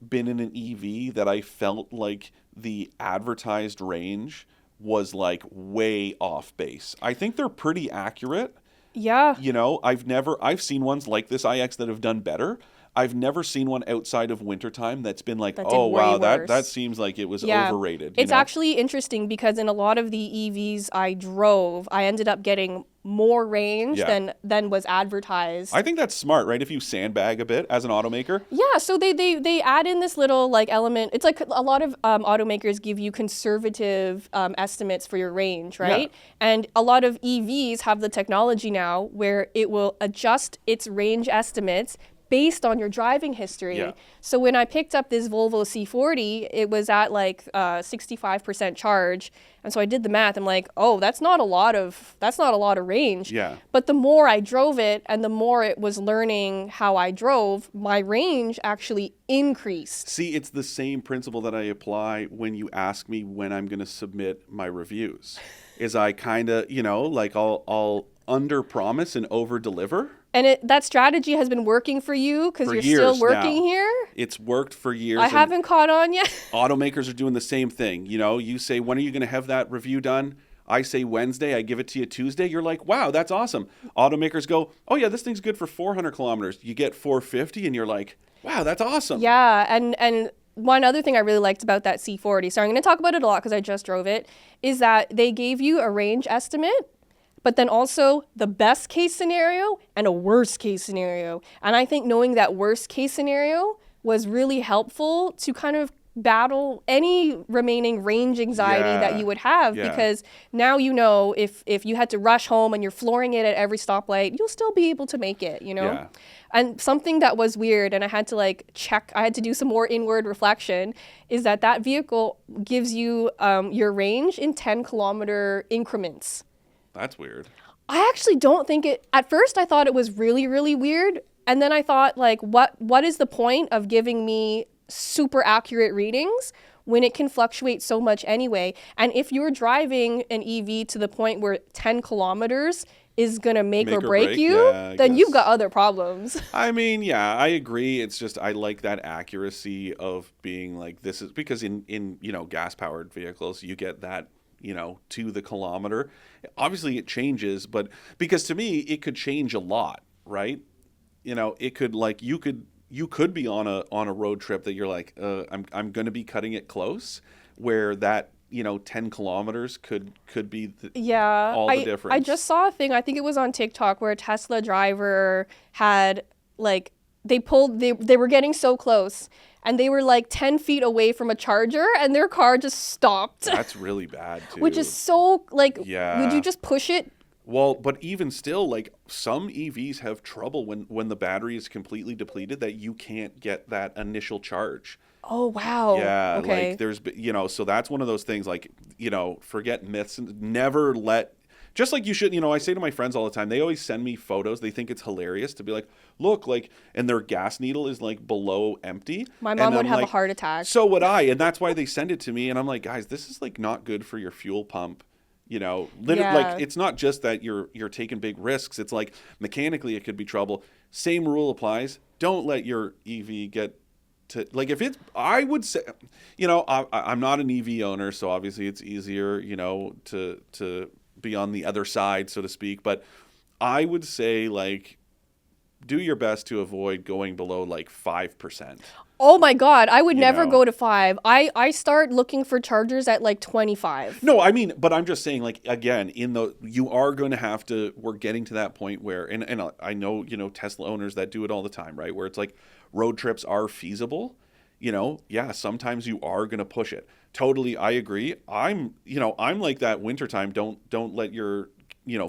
been in an EV that I felt like the advertised range was like way off base. I think they're pretty accurate. Yeah. I've seen ones like this iX that have done better. I've never seen one outside of wintertime that's been like, That did oh way wow, that worse. seems like it was Yeah. overrated. It's actually interesting because in a lot of the EVs I drove, I ended up getting more range Yeah. than was advertised. I think that's smart, right? If you sandbag a bit as an automaker. Yeah, so they add in this little like element. It's like a lot of automakers give you conservative estimates for your range, right? Yeah. And a lot of EVs have the technology now where it will adjust its range estimates based on your driving history. Yeah. So when I picked up this Volvo C40, it was at like 65% charge. And so I did the math. I'm like, oh, that's not a lot of range. Yeah. But the more I drove it and the more it was learning how I drove, my range actually increased. See, it's the same principle that I apply when you ask me when I'm going to submit my reviews. Is I kind of, like I'll under promise and over deliver. And that strategy has been working for you because For you're years still working now. here? It's worked for years. I and haven't caught on yet. Automakers are doing the same thing. You say, when are you going to have that review done? I say Wednesday, I give it to you Tuesday. You're like, wow, that's awesome. Automakers go, oh yeah, this thing's good for 400 kilometers. You get 450 and you're like, wow, that's awesome. Yeah, and one other thing I really liked about that C40, so I'm going to talk about it a lot because I just drove it, is that they gave you a range estimate, but then also the best case scenario and a worst case scenario. And I think knowing that worst case scenario was really helpful to kind of battle any remaining range anxiety Yeah. that you would have, Yeah. because now if you had to rush home and you're flooring it at every stoplight, you'll still be able to make it, Yeah. And something that was weird, and I had to I had to do some more inward reflection, is that vehicle gives you your range in 10-kilometer increments. That's weird. I actually don't think at first I thought it was really, really weird. And then I thought, like, what is the point of giving me super accurate readings when it can fluctuate so much anyway? And if you're driving an EV to the point where 10 kilometers is going to make or break you, yeah, I then guess. you've got other problems. I mean, yeah, I agree. It's just I like that accuracy of being like, this is because in gas powered vehicles you get that to the kilometer. Obviously it changes, but because to me it could change a lot, right? It could you could be on a road trip that you're like, I'm going to be cutting it close, where that 10 kilometers could be all the difference. I just saw a thing, I think it was on TikTok, where a Tesla driver had they were getting so close and they were like 10 feet away from a charger and their car just stopped. That's really bad too. Which is so Yeah. would you just push it? Well, but even still, some EVs have trouble when the battery is completely depleted that you can't get that initial charge. Oh, wow. Yeah, Okay. there's so that's one of those things, forget myths and never let, just like you should, I say to my friends all the time, they always send me photos. They think it's hilarious to be like, look, and their gas needle is below empty. My mom And would I'm have a like, heart attack. So would I. And that's why they send it to me. And I'm like, guys, this is not good for your fuel pump. Literally, Yeah. it's not just that you're taking big risks. It's mechanically it could be trouble. Same rule applies. Don't let your EV get to, if it's, I would say, I'm not an EV owner, so obviously it's easier, to be on the other side, so to speak. But I would say do your best to avoid going below like 5%. Oh my God, I would never know? go to 5. I start looking for chargers at like 25. No, I mean, but I'm just saying, like, again, you are going to have to, we're getting to that point where, and I know, Tesla owners that do it all the time, right? Where it's like road trips are feasible, yeah, sometimes you are going to push it. Totally, I agree. I'm like that wintertime. Don't let your,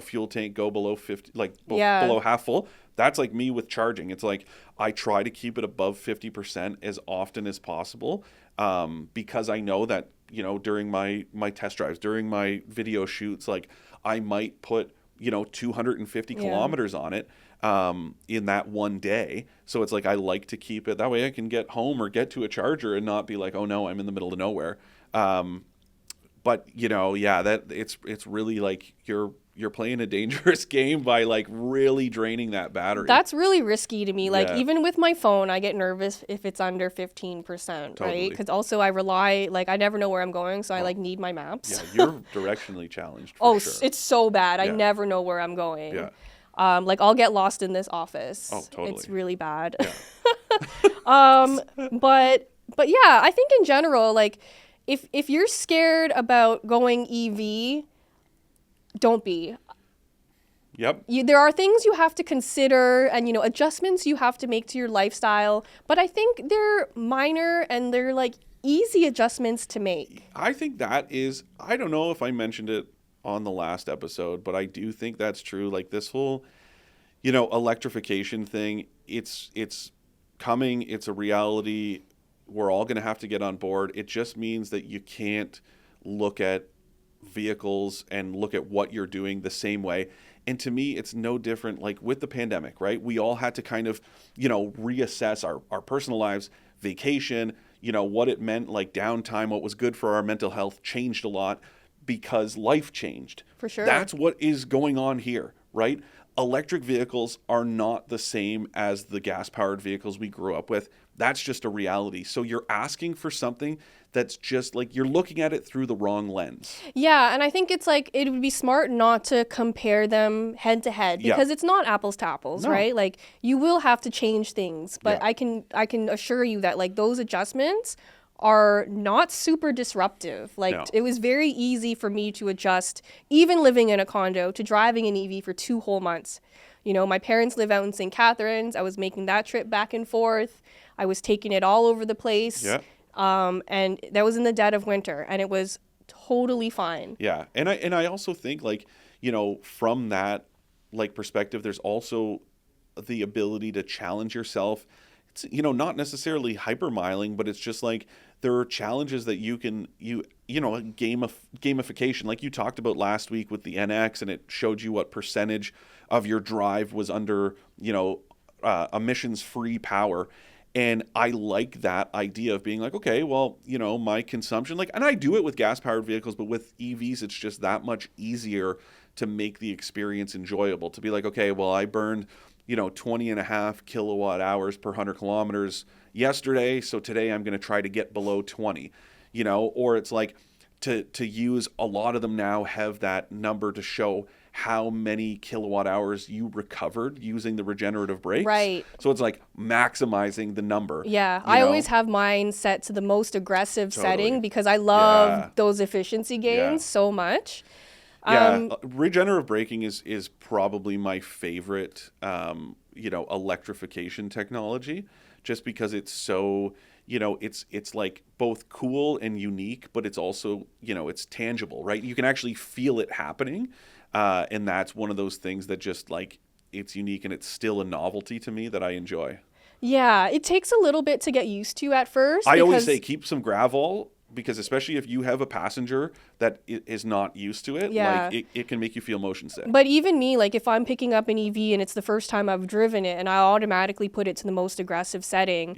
fuel tank go below 50, like below half full. That's like me with charging. It's like I try to keep it above 50% as often as possible, because I know that, during my test drives, during my video shoots, like I might put, 250 kilometers on it in that one day. So it's like I like to keep it that way. I can get home or get to a charger and not be like, oh no, I'm in the middle of nowhere. But that it's really like you're playing a dangerous game by like really draining that battery. That's really risky to me. Like, Yeah. even with my phone, I get nervous if it's under 15%, Totally. right? Because also I rely, like, I never know where I'm going, so I like need my maps. Yeah, you're directionally challenged. For Oh, sure. it's so bad. I Yeah. never know where I'm going. Yeah. Like, I'll get lost in this office. Oh, totally. It's really bad. Yeah. But yeah, I think in general, like, if you're scared about going EV, don't be. Yep. There are things you have to consider and, adjustments you have to make to your lifestyle, but I think they're minor and they're like easy adjustments to make. I think that is, I don't know if I mentioned it on the last episode, but I do think that's true. Like this whole, electrification thing, it's coming, it's a reality. We're all going to have to get on board. It just means that you can't look at vehicles and look at what you're doing the same way. And to me, it's no different like with the pandemic, right? We all had to kind of, reassess our personal lives, vacation, what it meant, like downtime, what was good for our mental health changed a lot because life changed. For sure. That's what is going on here, right? Electric vehicles are not the same as the gas-powered vehicles we grew up with. That's just a reality. So you're asking for something that's just like you're looking at it through the wrong lens. Yeah, and I think it's like it would be smart not to compare them head to head because it's not apples to apples, No. right? Like you will have to change things, but Yeah. I can assure you that like those adjustments are not super disruptive. Like No. it was very easy for me to adjust, even living in a condo, to driving an EV for 2 whole months. My parents live out in St. Catharines. I was making that trip back and forth. I was taking it all over the place. Yeah. And that was in the dead of winter, and it was totally fine. Yeah. And I also think like, from that like perspective, there's also the ability to challenge yourself. It's, not necessarily hypermiling, but it's just like there are challenges that you can, gamification, like you talked about last week with the NX, and it showed you what percentage of your drive was under, emissions-free power. And I like that idea of being like, okay, well, my consumption, like, and I do it with gas-powered vehicles, but with EVs, it's just that much easier to make the experience enjoyable. To be like, okay, well, I burned, 20 and a half kilowatt hours per 100 kilometers yesterday, so today I'm going to try to get below 20, or it's like to use, a lot of them now have that number to show how many kilowatt hours you recovered using the regenerative brakes. Right. So it's like maximizing the number. Yeah, I always have mine set to the most aggressive setting because I love those efficiency gains so much. Yeah, regenerative braking is probably my favorite, electrification technology, just because it's so, it's like both cool and unique, but it's also, it's tangible, right? You can actually feel it happening. And that's one of those things that just like, it's unique and it's still a novelty to me that I enjoy. Yeah, it takes a little bit to get used to at first. I always say keep some gravel, because especially if you have a passenger that is not used to it, like it can make you feel motion sick. But even me, like if I'm picking up an EV and it's the first time I've driven it and I automatically put it to the most aggressive setting,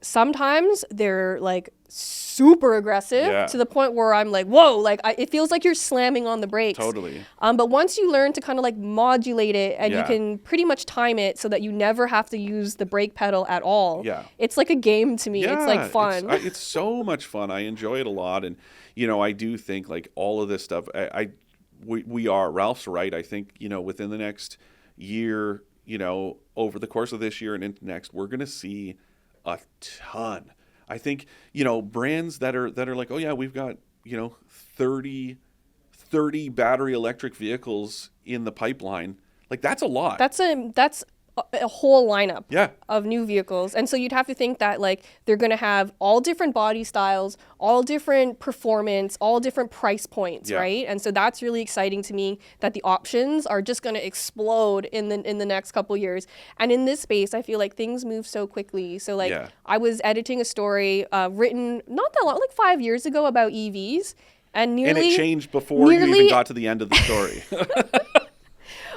sometimes they're like super aggressive to the point where I'm like, whoa, like it feels like you're slamming on the brakes. Totally. But once you learn to kind of like modulate it and you can pretty much time it so that you never have to use the brake pedal at all. Yeah. It's like a game to me. It's like fun. It's so much fun. I enjoy it a lot. And, I do think like all of this stuff, we are, Ralph's right. I think, within the next year, over the course of this year and into next, we're going to see a ton. I think, brands that are like, oh yeah, we've got, 30 battery electric vehicles in the pipeline. Like, that's a lot. That's a whole lineup Yeah. of new vehicles. And so you'd have to think that like they're going to have all different body styles, all different performance, all different price points, Yeah. right? And so that's really exciting to me that the options are just going to explode in the next couple years. And in this space, I feel like things move so quickly. So like Yeah. I was editing a story written not that long, like 5 years ago about EVs. And And it changed before you even got to the end of the story.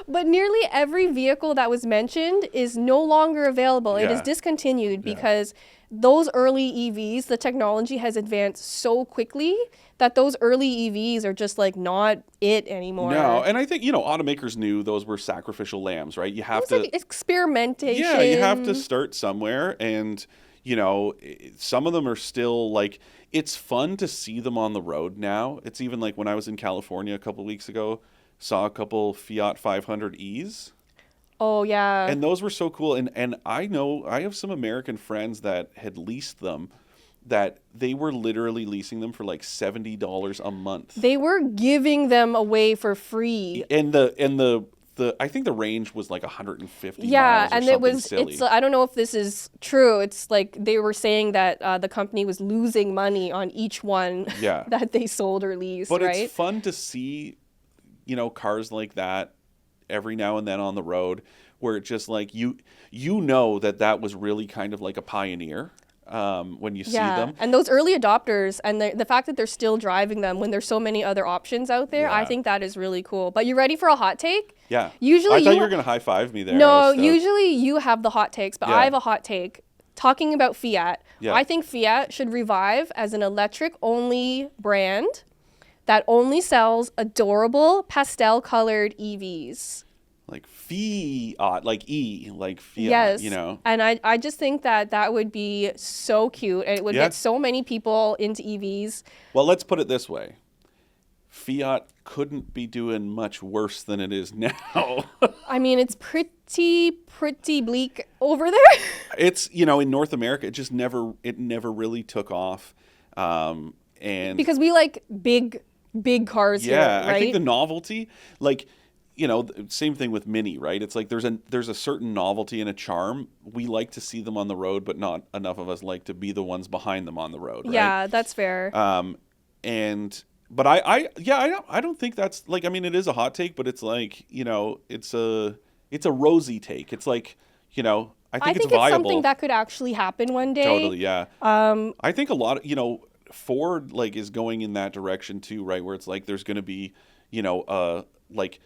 But nearly every vehicle that was mentioned is no longer available. It is Yeah. discontinued because those early EVs, the technology has advanced so quickly that those early EVs are just like not it anymore. No, and I think, automakers knew those were sacrificial lambs, right? You have It's to like experimentation. Yeah, you have to start somewhere, and some of them are still like, it's fun to see them on the road now. It's even like when I was in California a couple of weeks ago, saw a couple Fiat 500Es, Oh yeah. and those were so cool. And I know I have some American friends that had leased them, that they were literally leasing them for like $70 a month. They were giving them away for free. And the I think the range was like 150 Yeah, miles or and something silly. I don't know if this is true. It's like they were saying that the company was losing money on each one Yeah. that they sold or leased, But right? it's fun to see, cars like that every now and then on the road, where it's just like that was really kind of like a pioneer when you see them. And those early adopters and the fact that they're still driving them when there's so many other options out there, I Yeah. think that is really cool. But you ready for a hot take? Yeah. Usually I thought you were going to high five me there. I No, was stoked. usually you have the hot takes, but Yeah. I have a hot take. Talking about Fiat, Yeah. I think Fiat should revive as an electric-only brand that only sells adorable pastel-colored EVs. Like Fiat, like like Fiat, Yes. And I just think that would be so cute, and it would Yeah. get so many people into EVs. Well, let's put it this way. Fiat couldn't be doing much worse than it is now. I mean, it's pretty bleak over there. It's, in North America, it never really took off. And Because we like big cars here, right? I think the novelty, like, same thing with Mini, right? It's like there's a certain novelty and a charm. We like to see them on the road, but not enough of us like to be the ones behind them on the road, right? Yeah, that's fair. But I don't think that's like, I mean, it is a hot take, but it's like, it's a rosy take. It's like, I think it's viable. It's something that could actually happen one day. Totally, yeah. I think a lot of, Ford like is going in that direction too, right? Where it's like there's going to be, like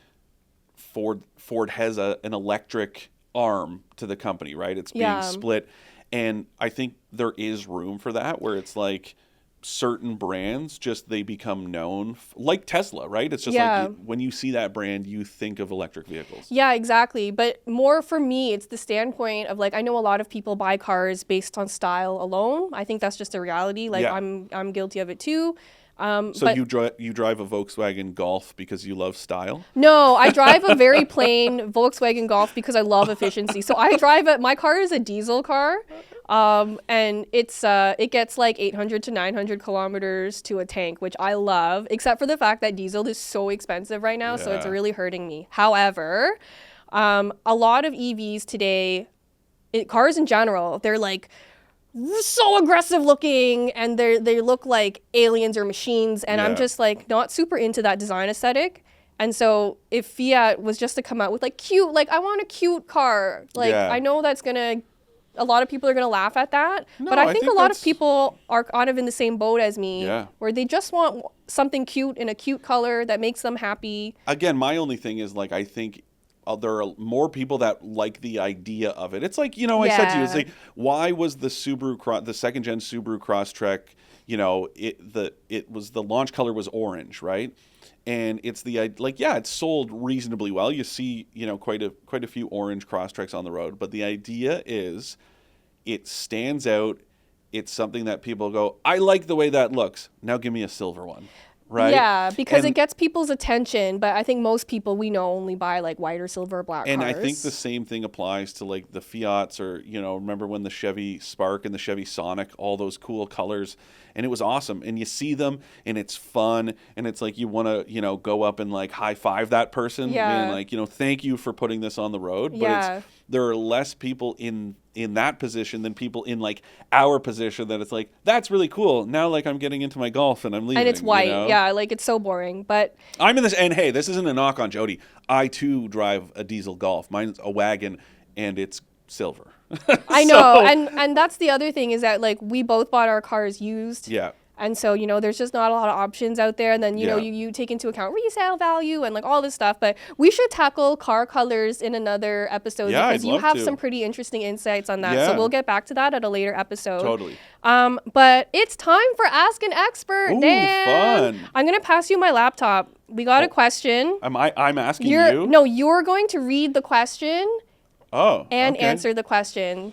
Ford has an electric arm to the company, right? It's being split, and I think there is room for that, where it's like certain brands just they become known like Tesla, right? It's just like when you see that brand, you think of electric vehicles. Yeah, exactly. But more for me, it's the standpoint of like, I know a lot of people buy cars based on style alone. I think that's just a reality. Like I'm guilty of it too. So you drive a Volkswagen Golf because you love style? No, I drive a very plain Volkswagen Golf because I love efficiency. So my car is a diesel car. And it gets like 800 to 900 kilometers to a tank, which I love, except for the fact that diesel is so expensive right now. So it's really hurting me. However, a lot of EVs today, cars in general, they're like so aggressive looking, and they look like aliens or machines. And I'm just like not super into that design aesthetic. And so if Fiat was just to come out with like cute, like I want a cute car, like I know that's a lot of people are going to laugh at that, but I think a lot of people are kind of in the same boat as me, where they just want something cute in a cute color that makes them happy. Again, my only thing is like, I think there are more people that like the idea of it. It's like, I said to you, it's like, why was the second gen Subaru Crosstrek, the launch color was orange, right? And it's it's sold reasonably well. You see, quite a few orange Crosstreks on the road, but the idea is it stands out. It's something that people go, I like the way that looks. Now give me a silver one, right? Yeah, because And- it gets people's attention, but I think most people we know only buy like white or silver or black And cars. I think the same thing applies to like the Fiats, or, you know, remember when the Chevy Spark and the Chevy Sonic, all those cool colors, and it was awesome. And you see them and it's fun, and it's like you want to, you know, go up and like high five that person, Yeah. and like, you know, thank you for putting this on the road. But Yeah. there are less people in that position than people in like our position that it's like, that's really cool. Now like I'm getting into my golf and I'm leaving. And it's white. You know? Yeah, like it's so boring. But I'm in this, and hey, this isn't a knock on Jodi. I too drive a diesel Golf. Mine's a wagon, and it's silver. I know. And that's the other thing is that like we both bought our cars used. Yeah. And so, you know, there's just not a lot of options out there. And then, you know, Yeah. you take into account resale value and like all this stuff. But we should tackle car colors in another episode Yeah, because I'd you love have to. some pretty interesting insights on that. Yeah. So we'll get back to that at a later episode. Totally. But it's time for Ask an Expert, Ooh, Dan. fun. I'm going to pass you my laptop. We got a question. I'm asking you? No, you're going to read the question Oh. and okay. answer the question.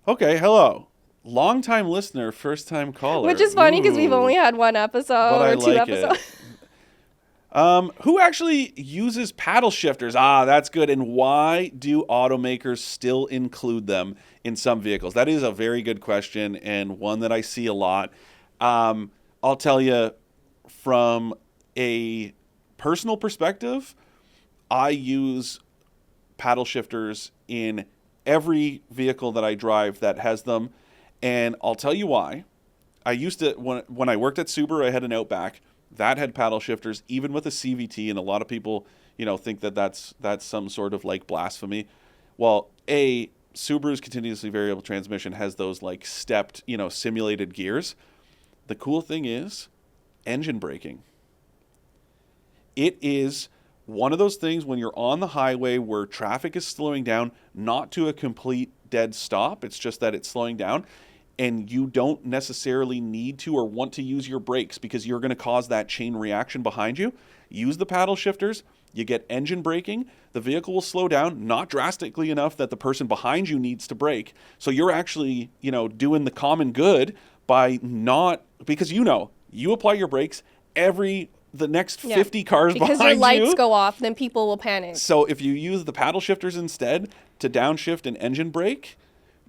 Okay, hello. Long-time listener, first-time caller. Which is funny because we've Ooh. only had one episode But I or two like episodes. it. Who actually uses paddle shifters? Ah, that's good. And why do automakers still include them in some vehicles? That is a very good question, and one that I see a lot. I'll tell you, from a personal perspective, I use paddle shifters in every vehicle that I drive that has them. And I'll tell you why. I used to, when I worked at Subaru, I had an Outback that had paddle shifters, even with a CVT, and a lot of people, you know, think that that's some sort of like blasphemy. Well, Subaru's continuously variable transmission has those like stepped, you know, simulated gears. The cool thing is engine braking. It is one of those things when you're on the highway where traffic is slowing down, not to a complete dead stop. It's just that it's slowing down. And you don't necessarily need to or want to use your brakes because you're going to cause that chain reaction behind you. Use the paddle shifters. You get engine braking. The vehicle will slow down, not drastically enough that the person behind you needs to brake. So you're actually, you know, doing the common good by not, because you know, you apply your brakes the next 50 cars because behind you. your lights go off, then people will panic. So if you use the paddle shifters instead to downshift and engine brake,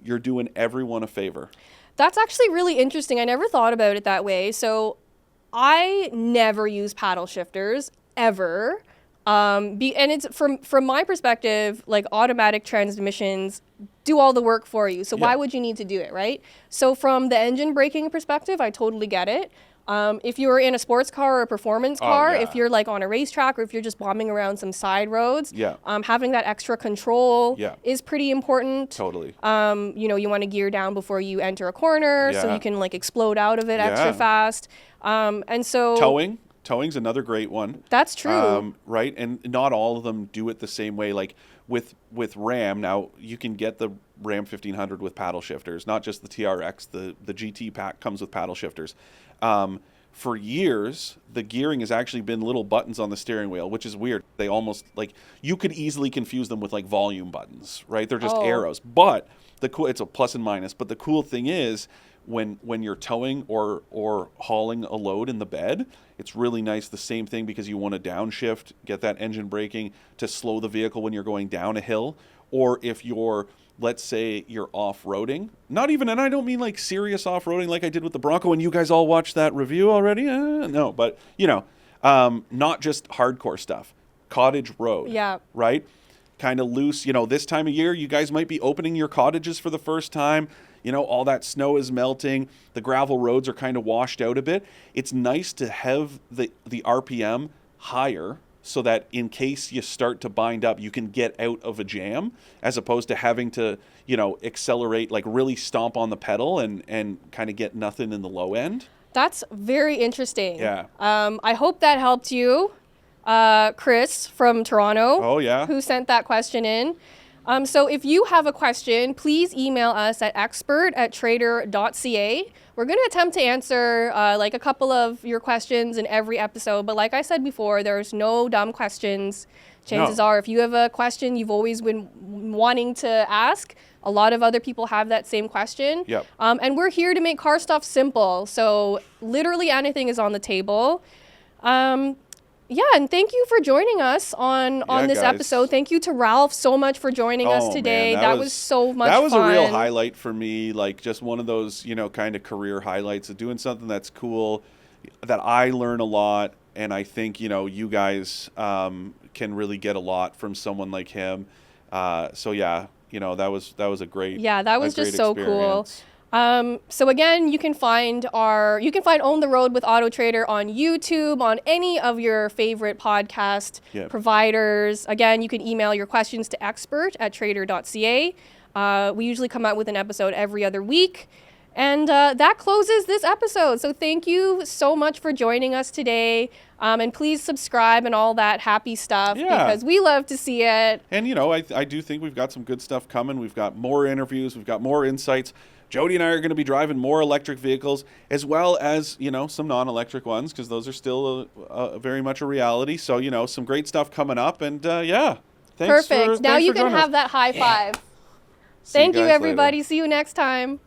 you're doing everyone a favor. That's actually really interesting. I never thought about it that way. So I never use paddle shifters ever. And it's from my perspective, like automatic transmissions do all the work for you. So why would you need to do it, right? So from the engine braking perspective, I totally get it. If you're in a sports car or a performance car, if you're like on a racetrack or if you're just bombing around some side roads, having that extra control is pretty important. Totally. You know, you want to gear down before you enter a corner so you can like explode out of it extra fast. And so Towing's another great one. That's true. Right? And not all of them do it the same way. Like with Ram, now you can get the Ram 1500 with paddle shifters, not just the TRX. The GT pack comes with paddle shifters. For years, the gearing has actually been little buttons on the steering wheel, which is weird. They almost like, you could easily confuse them with like volume buttons, right? They're just arrows. But it's a plus and minus. But the cool thing is, when you're towing or hauling a load in the bed, it's really nice. The same thing, because you want to downshift, get that engine braking to slow the vehicle when you're going down a hill, or if you're, let's say you're off-roading, not even, and I don't mean like serious off-roading like I did with the Bronco, and you guys all watched that review already? No, but you know, not just hardcore stuff. Cottage road, right? Kind of loose, you know, this time of year, you guys might be opening your cottages for the first time. You know, all that snow is melting. The gravel roads are kind of washed out a bit. It's nice to have the RPM higher so that in case you start to bind up, you can get out of a jam, as opposed to having to, you know, accelerate, like really stomp on the pedal and kind of get nothing in the low end. That's very interesting. Yeah. I hope that helped you, Chris from Toronto. Oh, yeah. Who sent that question in. So if you have a question, please email us at expert@trader.ca. We're going to attempt to answer like a couple of your questions in every episode. But like I said before, there's no dumb questions. Chances are, if you have a question you've always been wanting to ask, a lot of other people have that same question. Yep. And we're here to make car stuff simple. So literally anything is on the table. Yeah, and thank you for joining us on this guys. episode. Thank you to Ralph so much for joining us today. Man, that was so much fun. That was a real highlight for me, like just one of those, kind of career highlights of doing something that's cool, that I learn a lot, and I think, you guys can really get a lot from someone like him. So yeah, that was a great that was just so experience. Cool. So again, you can find Own the Road with AutoTrader on YouTube, on any of your favorite podcast providers. Again, you can email your questions to expert@trader.ca. We usually come out with an episode every other week. And that closes this episode. So thank you so much for joining us today. And please subscribe and all that happy stuff because we love to see it. And, I do think we've got some good stuff coming. We've got more interviews. We've got more insights. Jodi and I are going to be driving more electric vehicles, as well as, some non-electric ones, because those are still very much a reality. So, some great stuff coming up. And, thanks. Perfect. Now you can have that high five. Thank you, everybody. Later. See you next time.